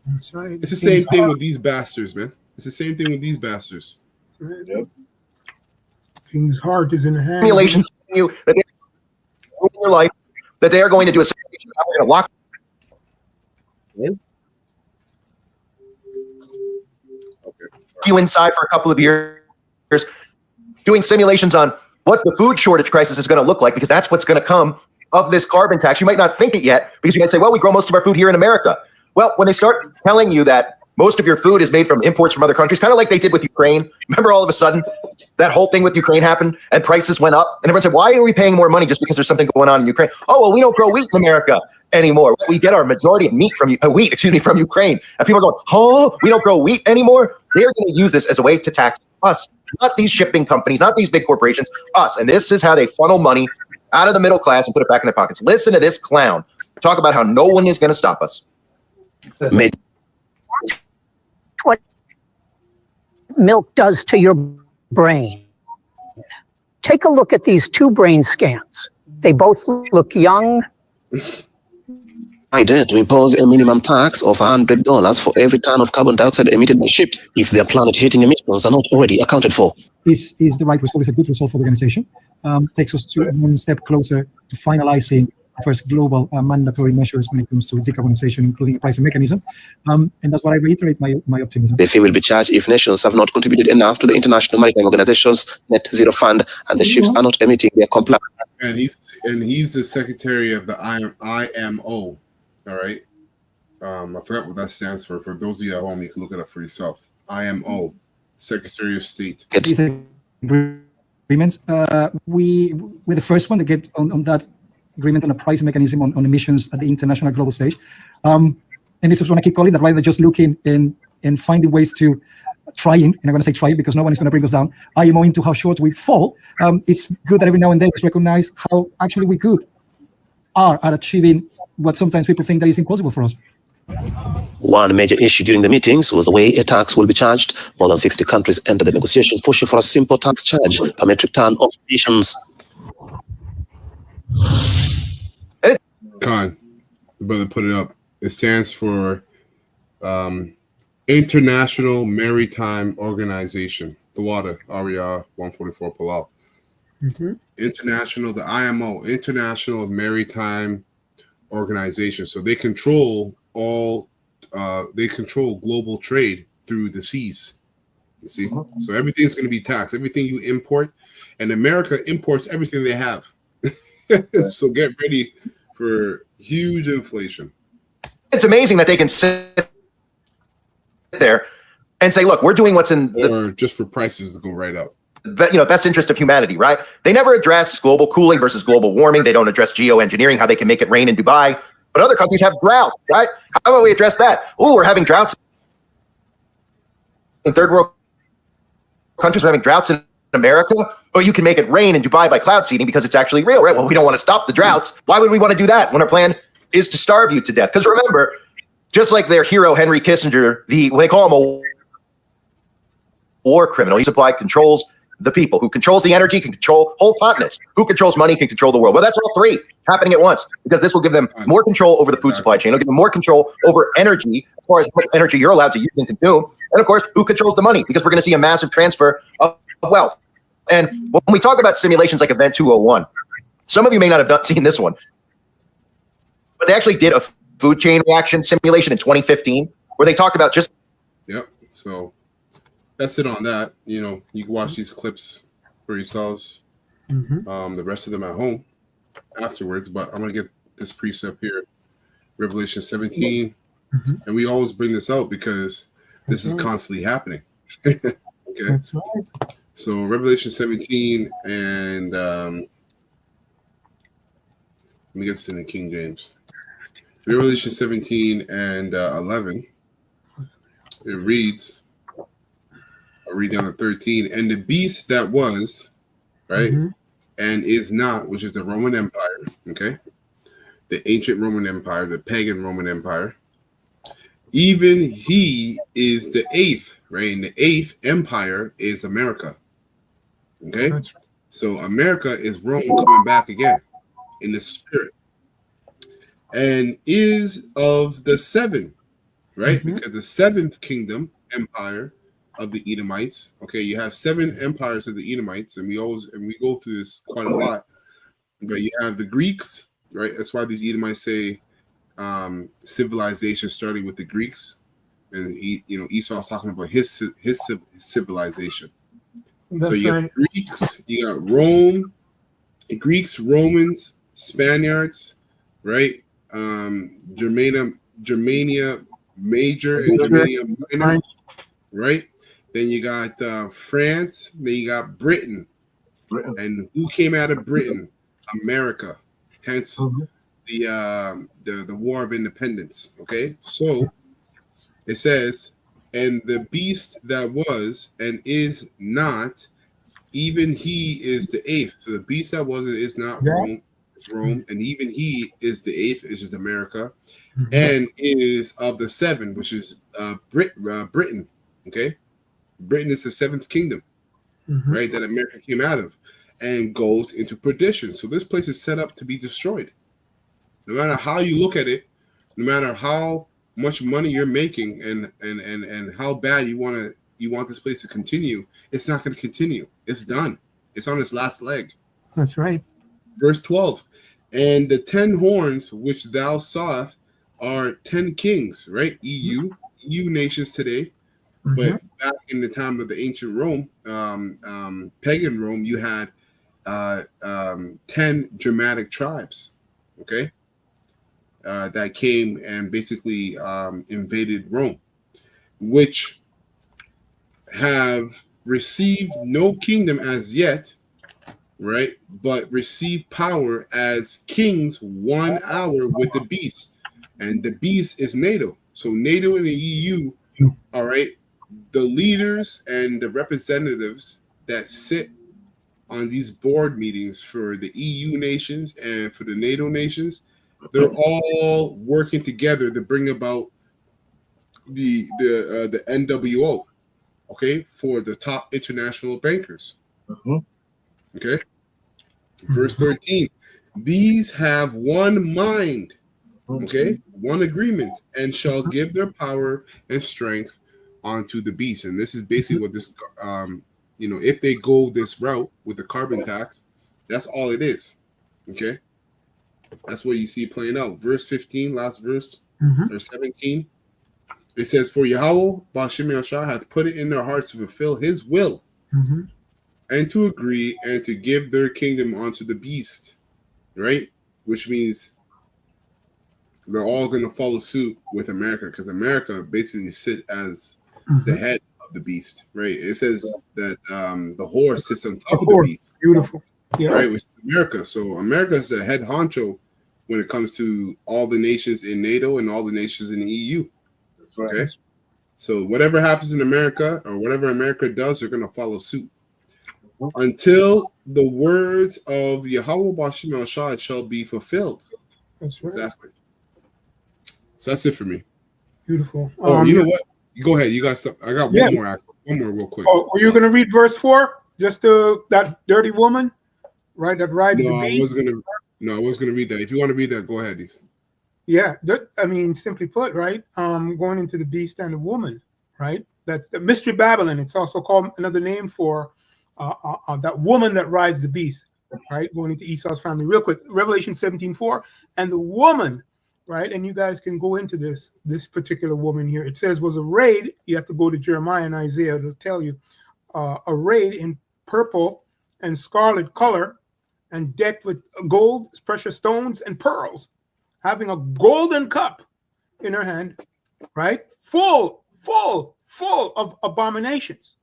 That's right. It's the same thing with these bastards, man. It's the same thing with these bastards. Right. King's heart is in the hand. Simulations you that they ruin your life, that they are going to do a simulation. We're going to lock you inside for a couple of years, doing simulations on what the food shortage crisis is going to look like, because that's what's going to come of this carbon tax. You might not think it yet, because you might say, well, we grow most of our food here in America. Well, when they start telling you that most of your food is made from imports from other countries, kind of like they did with Ukraine. Remember, all of a sudden, that whole thing with Ukraine happened and prices went up. And everyone said, why are we paying more money just because there's something going on in Ukraine? Oh, well, we don't grow wheat in America anymore. We get our majority of wheat from Ukraine. And people are going, oh, we don't grow wheat anymore? They're going to use this as a way to tax us, not these shipping companies, not these big corporations, us. And this is how they funnel money out of the middle class and put it back in their pockets. Listen to this clown talk about how no one is going to stop us. What milk does to your brain. Take a look at these two brain scans. They both look young. Idea to impose a minimum tax of $100 for every ton of carbon dioxide emitted by ships if their planet-hitting emissions are not already accounted for. This is the right result. It's a good result for the organization. Takes us to one step closer to finalizing the first global mandatory measures when it comes to decarbonization, including a pricing mechanism. And that's what I reiterate my optimism. The fee will be charged if nations have not contributed enough to the International Maritime Organization's net zero fund and the ships are not emitting their compliance. And he's the secretary of the IMO. All right. I forgot what that stands for. For those of you at home, you can look it up for yourself. IMO, Secretary of State. These agreements, we're the first one to get on that agreement on a pricing mechanism on emissions at the international global stage. And this is what I keep calling that, rather than just looking and finding ways to trying, and I'm going to say try because no one is going to bring us down, IMO into how short we fall. It's good that every now and then we recognize how actually we are at achieving what sometimes people think that is impossible for us. One major issue during the meetings was the way a tax will be charged. More than 60 countries entered the negotiations, pushing for a simple tax charge per metric ton of emissions. Con, the brother put it up. It stands for International Maritime Organization, the water, RER 144 Palau. International, the IMO, International Maritime Organization. So they control global trade through the seas. You see, so everything's going to be taxed. Everything you import, and America imports everything they have. So get ready for huge inflation. It's amazing that they can sit there and say, look, we're doing what's in or just for prices to go right up. Best interest of humanity, right? They never address global cooling versus global warming. They don't address geoengineering, how they can make it rain in Dubai. But other countries have drought, right? How about we address that? Oh, we're having droughts in third world countries. We're having droughts in America. Or you can make it rain in Dubai by cloud seeding because it's actually real, right? Well, we don't want to stop the droughts. Why would we want to do that when our plan is to starve you to death? Because remember, just like their hero, Henry Kissinger, they call him a war criminal. He supply controls the people. Who controls the energy can control whole continents. Who controls money can control the world. Well, that's all three happening at once, because this will give them more control over the food supply chain. It'll give them more control over energy, as far as how much energy you're allowed to use and consume. And of course, who controls the money? Because we're going to see a massive transfer of wealth. And when we talk about simulations like Event 201, some of you may not have seen this one, but they actually did a food chain reaction simulation in 2015 where they talked about just. Yep. So that's it on that. You know, you can watch these clips for yourselves. The rest of them at home afterwards. But I'm going to get this precept here, Revelation 17. And we always bring this out because this is constantly happening. Okay. That's right. So Revelation 17 and let me get this in the King James. Revelation 17 and 11. It reads, I'll read down to 13. And the beast that was, right, and is not, which is the Roman Empire, okay? The ancient Roman Empire, the pagan Roman Empire. Even he is the eighth, right? And the eighth empire is America. Okay, so America is Rome coming back again in the spirit, and is of the seven, right? Because the seventh kingdom empire of the Edomites. Okay, you have seven empires of the Edomites, and we go through this quite a lot. But you have the Greeks, right? That's why these Edomites say civilization started with the Greeks, and Esau's talking about his civilization. That's so you right. got Greeks, you got Rome, Greeks, Romans, Spaniards, right? Germania Major and Germania Minor, right? Then you got France. Then you got Britain. And who came out of Britain? America. Hence the War of Independence. Okay, so it says, and the beast that was and is not, even he is the eighth. So the beast that was and is not Rome, it's Rome, and even he is the eighth, which is America, and is of the seven, which is Britain. Okay, Britain is the seventh kingdom, right? That America came out of, and goes into perdition. So this place is set up to be destroyed. No matter how you look at it, no matter how much money you're making and how bad you want this place to continue, it's not going to continue. It's done. It's on its last leg. That's right. Verse 12. And the 10 horns which thou sawest are 10 kings, right? EU nations today. But back in the time of the ancient Rome, pagan Rome, you had 10 Germanic tribes, okay? That came and basically invaded Rome, which have received no kingdom as yet, right? But received power as kings 1 hour with the beast. And the beast is NATO. So NATO and the EU, all right, the leaders and the representatives that sit on these board meetings for the EU nations and for the NATO nations, they're all working together to bring about the NWO, okay, for the top international bankers. Okay. Verse 13. These have one mind, okay, one agreement, and shall give their power and strength onto the beast. And this is basically what this, if they go this route with the carbon tax, that's all it is. Okay. That's what you see playing out. Verse 15, last verse, or 17. It says, for Yahweh, Ba'Shem Yashah, hath put it in their hearts to fulfill his will, and to agree and to give their kingdom unto the beast, right? Which means they're all going to follow suit with America, because America basically sit as the head of the beast, right? It says that the horse sits on top of the beast. Beautiful. Yeah. Right, which is America. So America is the head honcho when it comes to all the nations in NATO and all the nations in the EU. That's right. Okay. So whatever happens in America or whatever America does, they're going to follow suit. until the words of Yahweh Bashim El Shad shall be fulfilled. That's right. Exactly. So that's it for me. Beautiful. Oh, you know what? Go ahead. You got some. I got one more real quick. Oh, were you going to read verse 4? Just that dirty woman, right? That rides the beast. I was gonna read that. If you want to read that, go ahead. Yeah, I mean, simply put, right? Going into the beast and the woman, right? That's the mystery Babylon. It's also called another name for that woman that rides the beast, right? Going into Esau's family. Real quick, Revelation 17:4, and the woman, right? And you guys can go into this particular woman here. It says was arrayed. You have to go to Jeremiah and Isaiah to tell you, arrayed in purple and scarlet color, and decked with gold, precious stones, and pearls, having a golden cup in her hand, right? Full of abominations,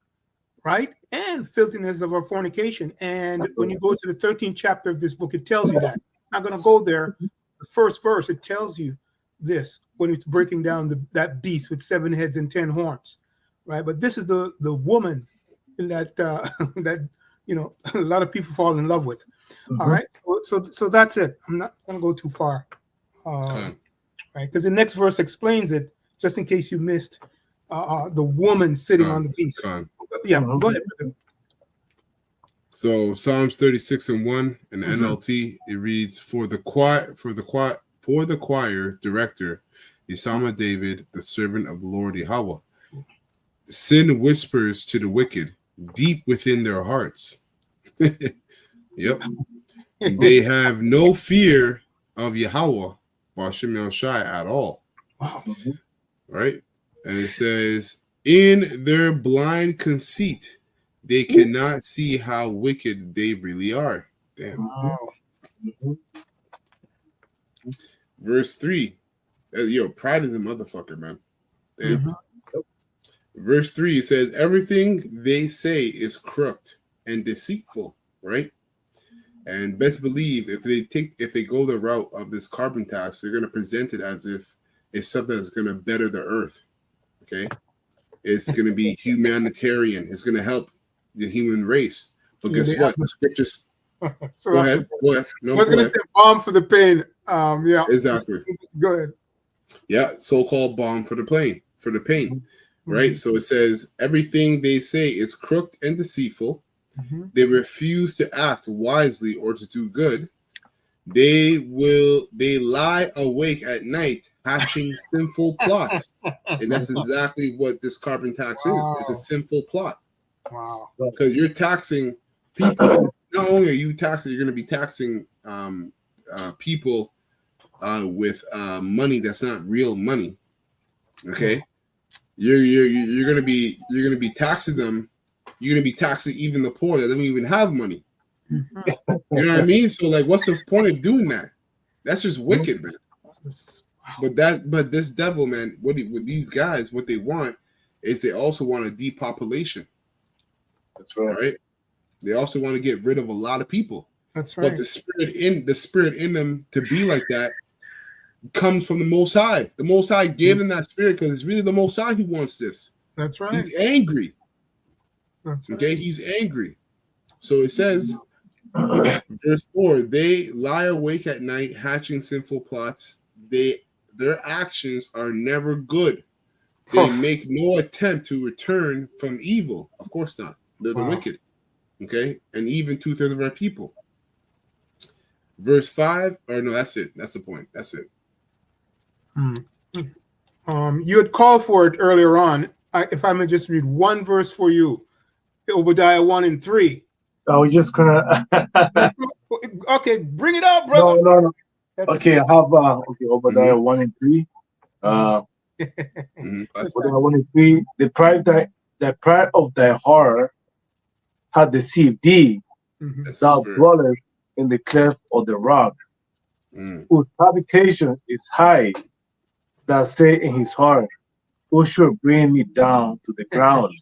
right? And filthiness of our fornication. And when you go to the 13th chapter of this book, it tells you that. I'm not going to go there. The first verse, it tells you this when it's breaking down that beast with 7 heads and 10 horns, right? But this is the woman that that a lot of people fall in love with. All right, so that's it. I'm not going to go too far, right? Because the next verse explains it, just in case you missed the woman sitting on the beast. Yeah, go ahead. So Psalms 36:1 in the NLT, it reads, for the choir director, Isama David, the servant of the Lord Yahweh. Sin whispers to the wicked deep within their hearts. Yep. They have no fear of Yahweh, Bashim El Shai, at all. Wow. Right? And it says, in their blind conceit, they cannot see how wicked they really are. Damn. Wow. Verse 3. Pride of the motherfucker, man. Damn. Verse 3, it says, everything they say is crooked and deceitful, right? And best believe if they go the route of this carbon tax, they're going to present it as if it's something that's going to better the earth. Okay, it's going to be humanitarian. It's going to help the human race. But guess what? The scriptures. Go ahead. No, I was going to say bomb for the pain. Yeah, exactly. Go ahead. Yeah, so-called bomb for the pain. Right. So it says everything they say is crooked and deceitful. They refuse to act wisely or to do good. They lie awake at night hatching sinful plots. And that's exactly what this carbon tax is. It's a sinful plot. Wow. Because you're taxing people. Not only are you taxing, you're going to be taxing people with money that's not real money. Okay. You're going to be taxing them. You're gonna be taxing even the poor that don't even have money. You know what I mean? So like, what's the point of doing that? That's just wicked, man. But this devil, man, with these guys, what they want is they also want a depopulation. That's right. Right? They also want to get rid of a lot of people. That's right. But the spirit in them to be like that comes from the Most High. The Most High gave them that spirit because it's really the Most High who wants this. That's right. He's angry. That's right. Okay, he's angry. So it says, verse 4, they lie awake at night, hatching sinful plots. Their actions are never good. They make no attempt to return from evil. Of course not. They're the wicked. Okay, and even 2/3 of our people. Verse 5, or no, that's it. That's the point. That's it. You had called for it earlier on. If I may just read one verse for you. Obadiah 1 and 3. I was just gonna. Okay, bring it up, brother. No. Okay, I have Obadiah 1 and 3. Obadiah 1 and 3. The pride of thy heart hath deceived thee. Thou dwellest in the cleft of the rock, whose habitation is high. That say in his heart, who should bring me down to the ground?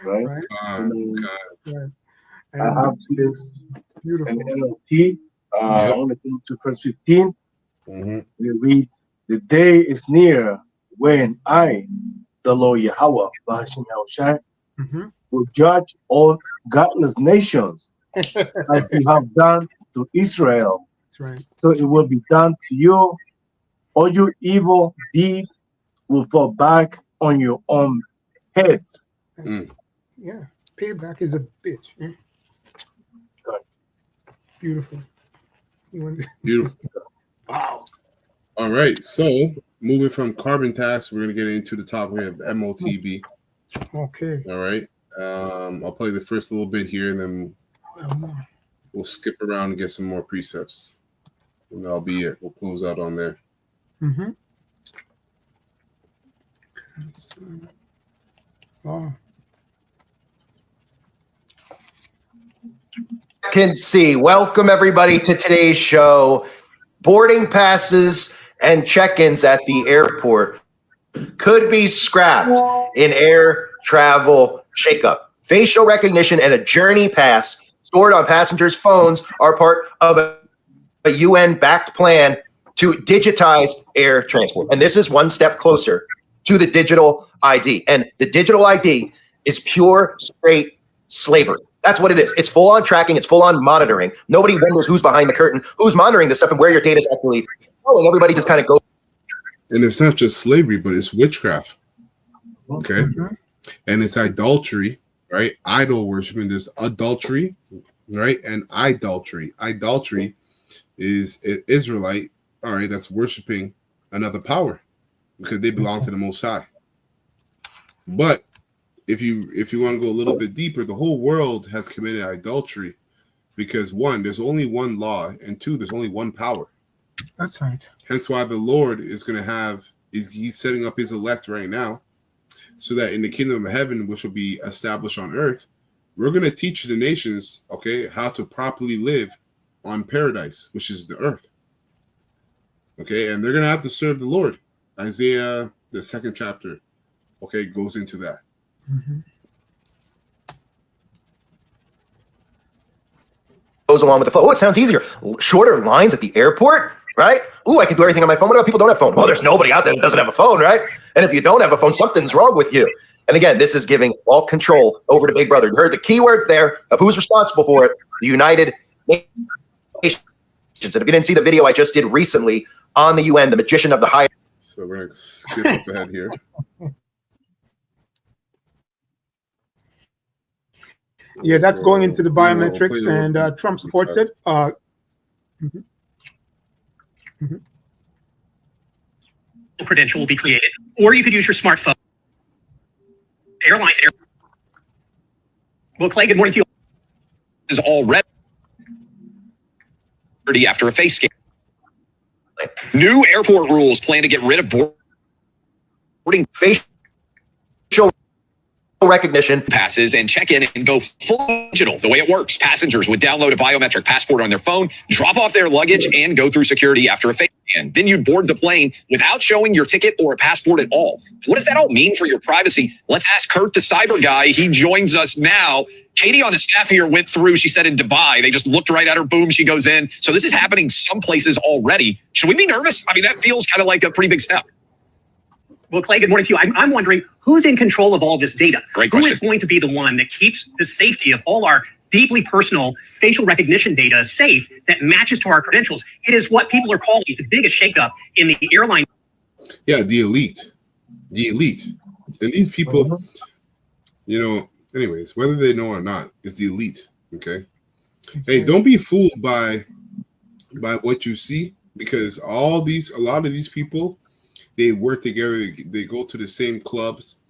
Right? And I have this an NLT. I want to go to verse 15. We read, the day is near when I, the Lord Yahweh, will judge all godless nations, as you have done to Israel. That's right. So it will be done to you. All your evil deeds will fall back on your own heads. Yeah. Payback is a bitch. Eh? Beautiful. Beautiful. Wow. All right. So moving from carbon tax, we're going to get into the topic of MOTB. Okay. All right. I'll play the first little bit here, and then we'll skip around and get some more precepts. And that'll be it. We'll close out on there. Mm-hmm. Wow. Can see. Welcome everybody to today's show. Boarding passes and check-ins at the airport could be scrapped in air travel shakeup. Facial recognition and a journey pass stored on passengers' phones are part of a UN-backed plan to digitize air transport. And this is one step closer to the digital ID. And the digital ID is pure, straight slavery. That's what it is. It's full on tracking. It's full on monitoring. Nobody wonders who's behind the curtain, who's monitoring this stuff, and where your data is actually going. Everybody just kind of goes. And it's not just slavery, but it's witchcraft. Okay. And it's idolatry, right? Idol worshiping. There's adultery, right? And idolatry. Idolatry is an Israelite, all right, that's worshiping another power because they belong to the Most High. But if you want to go a little bit deeper, the whole world has committed idolatry because one, there's only one law, and two, there's only one power. That's right. Hence why the Lord is going to have, he's setting up his elect right now so that in the kingdom of heaven, which will be established on earth, we're going to teach the nations, okay, how to properly live on paradise, which is the earth. Okay, and they're going to have to serve the Lord. Isaiah, the 2nd chapter, okay, goes into that. Goes along with the flow. Oh, it sounds easier. Shorter lines at the airport, right? Ooh, I can do everything on my phone. What about people who don't have a phone? Well, there's nobody out there that doesn't have a phone, right? And if you don't have a phone, something's wrong with you. And again, this is giving all control over to Big Brother. You heard the keywords there of who's responsible for it. The United Nations. And if you didn't see the video I just did recently on the UN, the magician of the high. So we're going to skip up ahead here. Yeah, that's going into the biometrics, and Trump supports it. Credential will be created, or you could use your smartphone. Airlines. Well, Clay, good morning to you. Is already after a face scan. New airport rules plan to get rid of boarding facial recognition passes and check in and go full digital. The way it works, passengers would download a biometric passport on their phone, drop off their luggage, and go through security after a face scan. Then you'd board the plane without showing your ticket or a passport at all. What does that all mean for your privacy? Let's ask Kurt, the cyber guy. He joins us now. Katie on the staff here went through, she said in Dubai, they just looked right at her, boom, she goes in. So this is happening some places already. Should we be nervous? I mean, that feels kind of like a pretty big step. Well, Clay, good morning to you. I'm wondering who's in control of all this data? Great question. Who is going to be the one that keeps the safety of all our deeply personal facial recognition data safe that matches to our credentials? It is what people are calling the biggest shakeup in the airline. Yeah, the elite. The elite. And these people, you know, anyways, whether they know or not, it's the elite. Okay. Hey, don't be fooled by what you see, because a lot of these people, they work together. They go to the same clubs.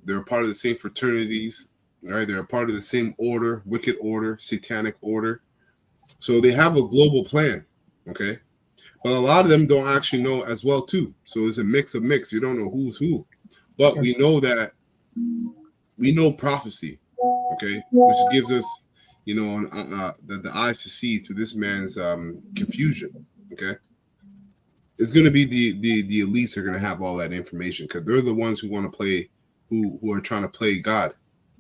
They're a part of the same fraternities. Right? They're a part of the same order, wicked order, satanic order. So they have a global plan. Okay. But a lot of them don't actually know as well too. So it's a mix of mix. You don't know who's who. But we know that we know prophecy. Okay. Which gives us, you know, the eyes to see to this man's confusion. Okay. It's going to be the elites are going to have all that information because they're the ones who want to play, who are trying to play God,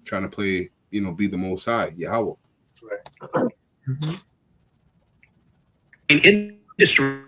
trying to play, you know, be the Most High, Yahweh. Industry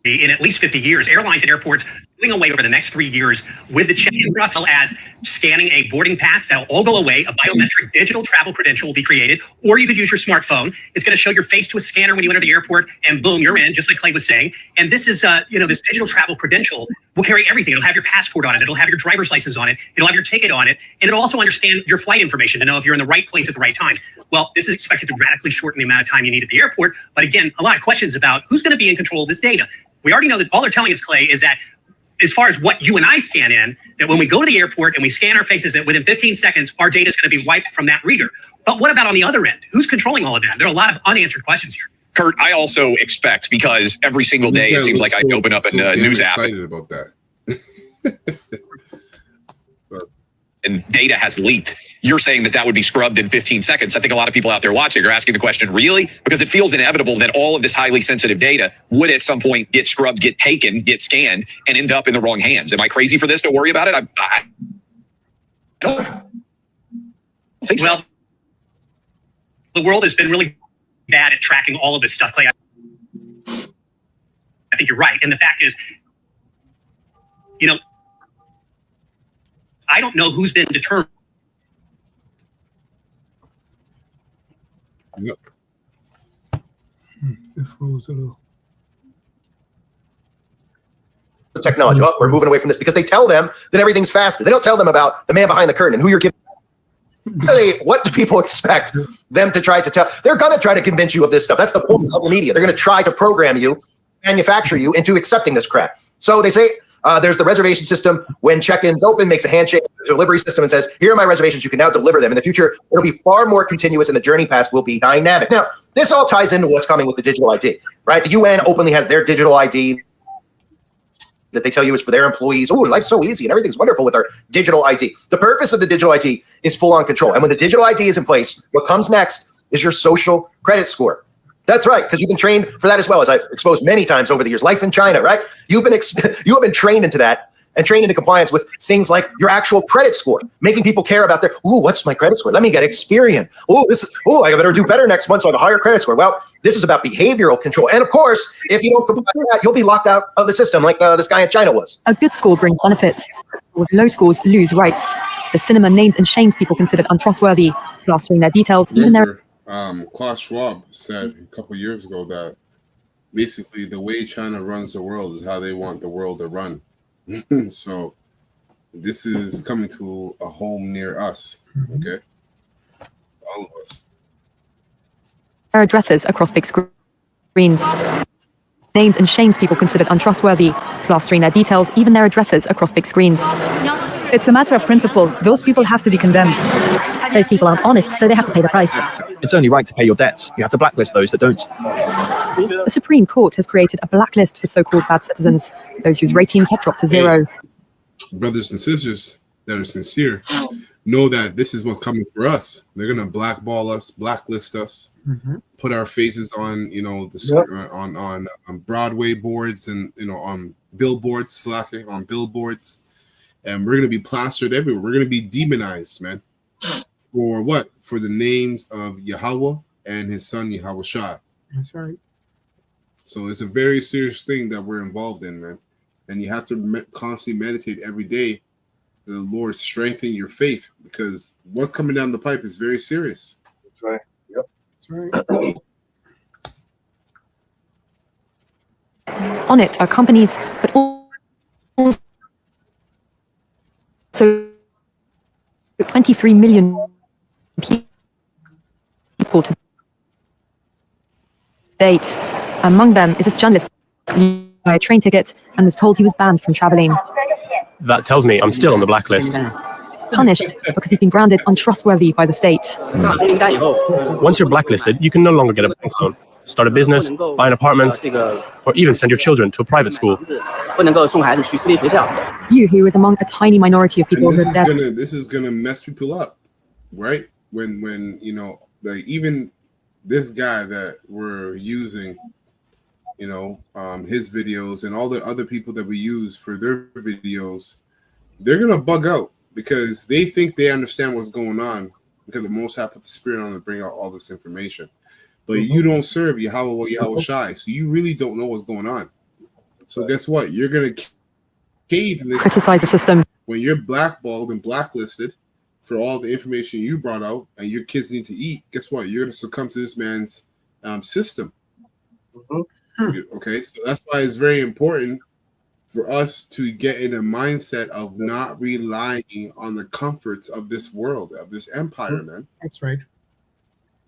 in at least 50 years, airlines and airports going away over the next 3 years with the check-in process as scanning a boarding pass. That'll all go away. A biometric digital travel credential will be created, or you could use your smartphone. It's going to show your face to a scanner when you enter the airport, and boom, you're in, just like Clay was saying. And this is, this digital travel credential will carry everything. It'll have your passport on it. It'll have your driver's license on it. It'll have your ticket on it. And it'll also understand your flight information to know if you're in the right place at the right time. Well, this is expected to radically shorten the amount of time you need at the airport. But again, a lot of questions about who's going to be in control of this data. We already know that all they're telling us, Clay, is that as far as what you and I scan in, that when we go to the airport and we scan our faces, that within 15 seconds, our data is going to be wiped from that reader. But what about on the other end? Who's controlling all of that? There are a lot of unanswered questions here. Kurt, I also expect, because every single day it seems like I open up a news app. Excited about that. And data has leaked. You're saying that would be scrubbed in 15 seconds. I think a lot of people out there watching are asking the question, really? Because it feels inevitable that all of this highly sensitive data would at some point get scrubbed, get taken, get scanned, and end up in the wrong hands. Am I crazy for this to worry about it? I don't think so. Well, the world has been really bad at tracking all of this stuff, Clay. I think you're right. And the fact is, I don't know who's been determined. Yep. It froze a little. Technology. Oh, we're moving away from this because they tell them that everything's faster. They don't tell them about the man behind the curtain and who you're giving. What do people expect them to try to tell? They're going to try to convince you of this stuff. That's the point of the media. They're going to try to program you, manufacture you into accepting this crap. So they say there's the reservation system. When check-in's open, makes a handshake, delivery system, and says, here are my reservations. You can now deliver them. In the future, it'll be far more continuous, and the journey pass will be dynamic. Now, this all ties into what's coming with the digital ID, right? The UN openly has their digital ID that they tell you is for their employees. Oh, life's so easy and everything's wonderful with our digital ID. The purpose of the digital ID is full-on control. And when the digital ID is in place, what comes next is your social credit score. That's right, because you've been trained for that as well, as I've exposed many times over the years. Life in China, right? You have been trained into that and trained into compliance with things like your actual credit score, making people care about what's my credit score? Let me get Experian. I better do better next month so I have a higher credit score. Well, this is about behavioral control. And of course, if you don't comply with that, you'll be locked out of the system like this guy in China was. A good score brings benefits. With low scores, lose rights. The cinema names and shames people considered untrustworthy, plastering their details, even their... Klaus Schwab said a couple years ago that basically the way China runs the world is how they want the world to run. So this is coming to a home near us, okay? All of us. Their addresses across big screens. Names and shames people considered untrustworthy, plastering their details, even their addresses across big screens. It's a matter of principle. Those people have to be condemned. Those people aren't honest, so they have to pay the price. It's only right to pay your debts. You have to blacklist those that don't. The Supreme Court has created a blacklist for so-called bad citizens, those whose ratings have dropped to zero. Brothers and sisters that are sincere know that this is what's coming for us. They're gonna blackball us, blacklist us, put our faces on, on Broadway boards and on billboards, on billboards, and we're gonna be plastered everywhere. We're gonna be demonized, man. For what? For the names of Yahweh and his son Yahweh Shai. That's right. So it's a very serious thing that we're involved in, man. And you have to constantly meditate every day. The Lord strengthen your faith, because what's coming down the pipe is very serious. That's right. Yep. That's right. On it are companies, but also 23 million people to date. Among them is this journalist who bought a train ticket and was told he was banned from traveling. That tells me I'm still on the blacklist. Punished because he's been branded untrustworthy by the state. Once you're blacklisted, you can no longer get a bank loan, start a business, buy an apartment, or even send your children to a private school. You, who is among a tiny minority of people who are there. This is gonna mess people up, right? When even this guy that we're using, his videos and all the other people that we use for their videos, they're gonna bug out because they think they understand what's going on, because the Most High put the Spirit on to bring out all this information. But you don't serve Yahweh Shai, so you really don't know what's going on. So guess what? You're gonna cave in this. Criticize the system. When you're blackballed and blacklisted for all the information you brought out, and your kids need to eat, guess what? You're gonna succumb to this man's system. Okay, so that's why it's very important for us to get in a mindset of not relying on the comforts of this world, of this empire, man. That's right.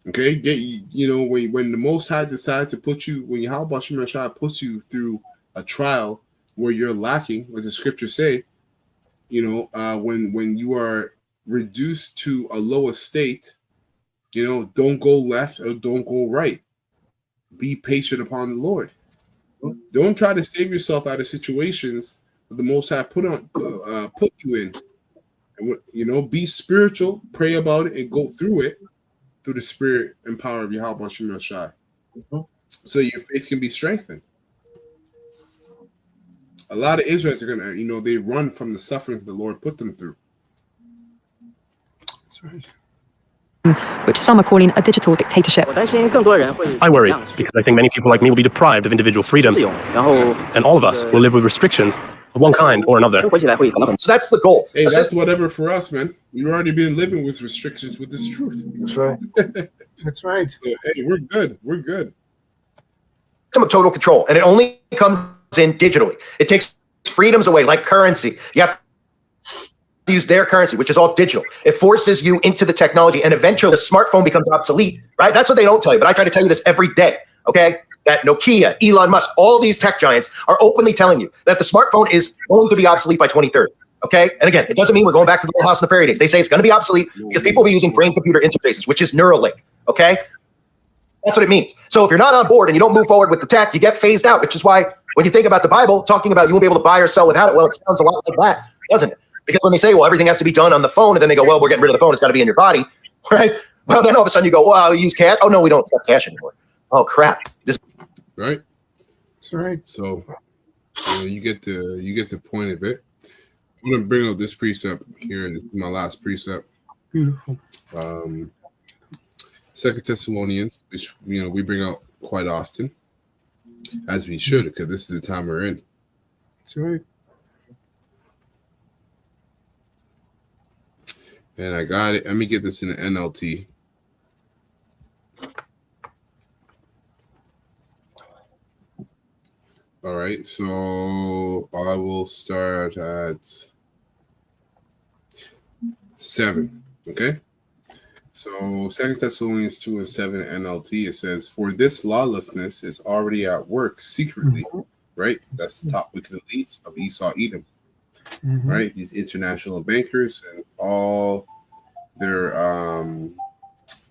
Okay, when the Most High decides to put you, when Yahweh Shem Shai puts you through a trial where you're lacking, as the scriptures say, when you are reduced to a lower state, don't go left or don't go right. Be patient upon the Lord. Don't try to save yourself out of situations that the Most High put you in. And, be spiritual, pray about it, and go through it through the spirit and power of Yahweh Shem Shai, so your faith can be strengthened. A lot of Israelites are gonna, they run from the sufferings the Lord put them through. That's right. Which some are calling a digital dictatorship. I worry because I think many people like me will be deprived of individual freedoms, and all of us will live with restrictions of one kind or another. So that's the goal. Hey, that's whatever for us, man. We've already been living with restrictions with this truth. That's right. That's right. So, hey, we're good. We're good. Of total control, and it only comes in digitally. It takes freedoms away, like currency. You have to use their currency, which is all digital. It forces you into the technology, and eventually the smartphone becomes obsolete, right? That's what they don't tell you, but I try to tell you this every day, okay? That Nokia, Elon Musk, all these tech giants are openly telling you that the smartphone is going to be obsolete by 2030, okay? And again, it doesn't mean we're going back to the Little House on the Prairie days. They say it's going to be obsolete because people will be using brain-computer interfaces, which is Neuralink, okay? That's what it means. So if you're not on board and you don't move forward with the tech, you get phased out, which is why when you think about the Bible, talking about you won't be able to buy or sell without it, well, it sounds a lot like that, doesn't it? Because when they say, well, everything has to be done on the phone, and then they go, well, we're getting rid of the phone, it's got to be in your body, right? Well, then all of a sudden you go, well, we use cash. Oh, no, we don't accept cash anymore. Oh, crap. Right? That's right. So you get the point of it. I'm going to bring up this precept here. This is my last precept. Beautiful. 2 Thessalonians, which we bring out quite often, as we should, because this is the time we're in. That's right. And I got it. Let me get this in the NLT. All right, so I will start at 7. Okay. So 2 Thessalonians 2:7 NLT, it says, "For this lawlessness is already at work secretly," right? That's the top wicked elites of Esau Edom, right? These international bankers and all their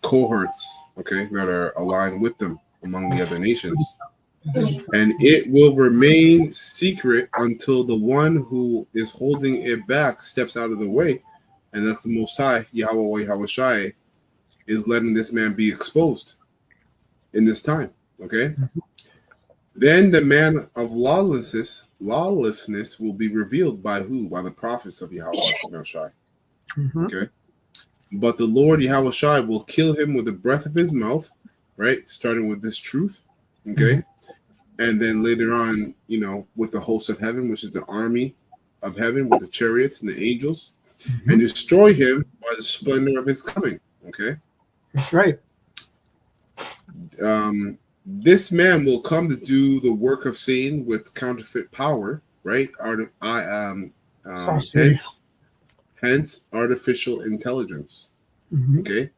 cohorts, okay, that are aligned with them among the other nations. And it will remain secret until the one who is holding it back steps out of the way. And that's the Most High, Yahweh Shai, is letting this man be exposed in this time. Okay. Then the man of lawlessness will be revealed by who? By the prophets of Yahweh Shai. Okay. But the Lord Yahweh Shai will kill him with the breath of his mouth, right? Starting with this truth. Okay. And then later on, with the host of heaven, which is the army of heaven with the chariots and the angels, and destroy him by the splendor of his coming. Okay. That's right. This man will come to do the work of Satan with counterfeit power, right? Hence artificial intelligence. Okay.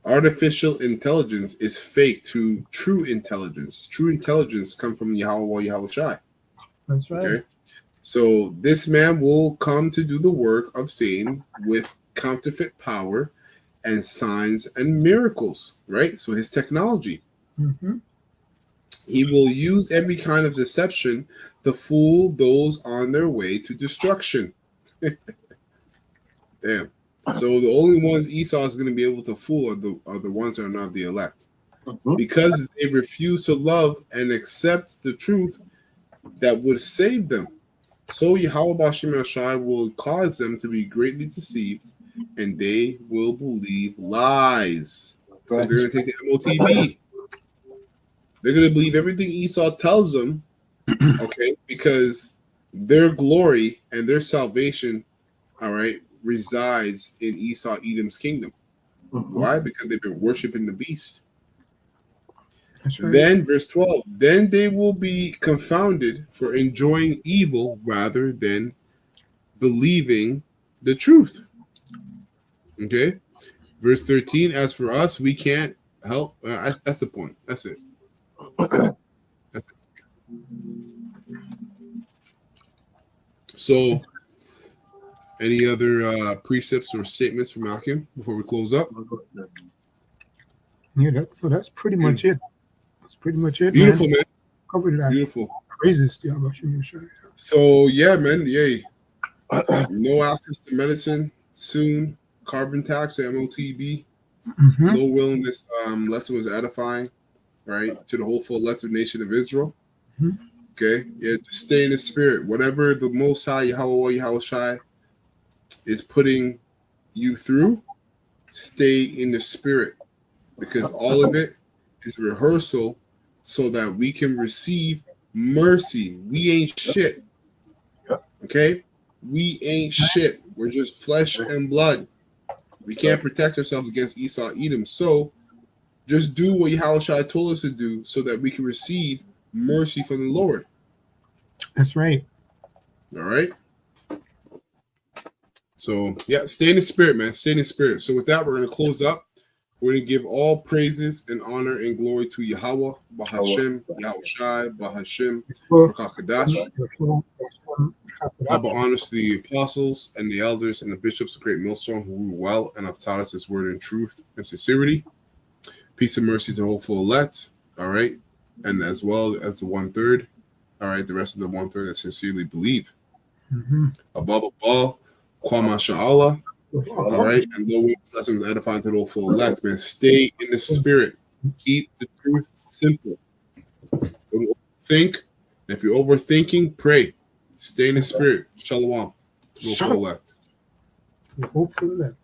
Artificial intelligence is fake to true intelligence. True intelligence comes from Yahweh Shai. That's right. Okay. So this man will come to do the work of Satan with counterfeit power and signs and miracles, right? So his technology. He will use every kind of deception to fool those on their way to destruction. Damn. So the only ones Esau is going to be able to fool are the ones that are not the elect. Because they refuse to love and accept the truth that would save them. So Yahweh Shem Shai will cause them to be greatly deceived, and they will believe lies. So they're going to take the MOTB. They're going to believe everything Esau tells them Okay, because their glory and their salvation, all right, resides in Esau Edom's kingdom. Why? Because they've been worshiping the beast. That's right. Then, verse 12, then they will be confounded for enjoying evil rather than believing the truth. Okay, verse 13, as for us, we can't help. That's the point. That's it. That's it. So, any other precepts or statements from Malcolm before we close up? Yeah, that's pretty much it. That's pretty much it. Beautiful, man. Covered that. Beautiful. Praises to Yahweh Shai. So, yeah, man. Yay. No access to medicine soon. Carbon tax, MOTB. No willingness. Lesson was edifying, right, to the whole full elected nation of Israel. Okay, yeah, just stay in the spirit. Whatever the Most High Yahweh Shai is putting you through, stay in the spirit, because all of it is rehearsal so that we can receive mercy. We ain't shit. Okay, we ain't shit. We're just flesh and blood. We can't protect ourselves against Esau Edom. So just do what Yahushua told us to do so that we can receive mercy from the Lord. That's right. All right. So, yeah, stay in the spirit, man. Stay in the spirit. So with that, we're going to close up. We're going to give all praises and honor and glory to Yahweh, Bahashem, Yahushai, Bahashem, Rakakadash. Double honors to the apostles and the elders and the bishops of Great Millstone who rule well and have taught us this word in truth and sincerity. Peace and mercy to the hopeful elect, all right, and as well as the 1/3, all right, the rest of the 1/3 that sincerely believe. Above all, Kwama Sha'Allah, all right, and though we blessing with edifying to the hopeful elect, man, stay in the spirit. Keep the truth simple. Don't overthink. And if you're overthinking, pray. Stay in the spirit. Shalom. Hopeful elect. Hopeful elect.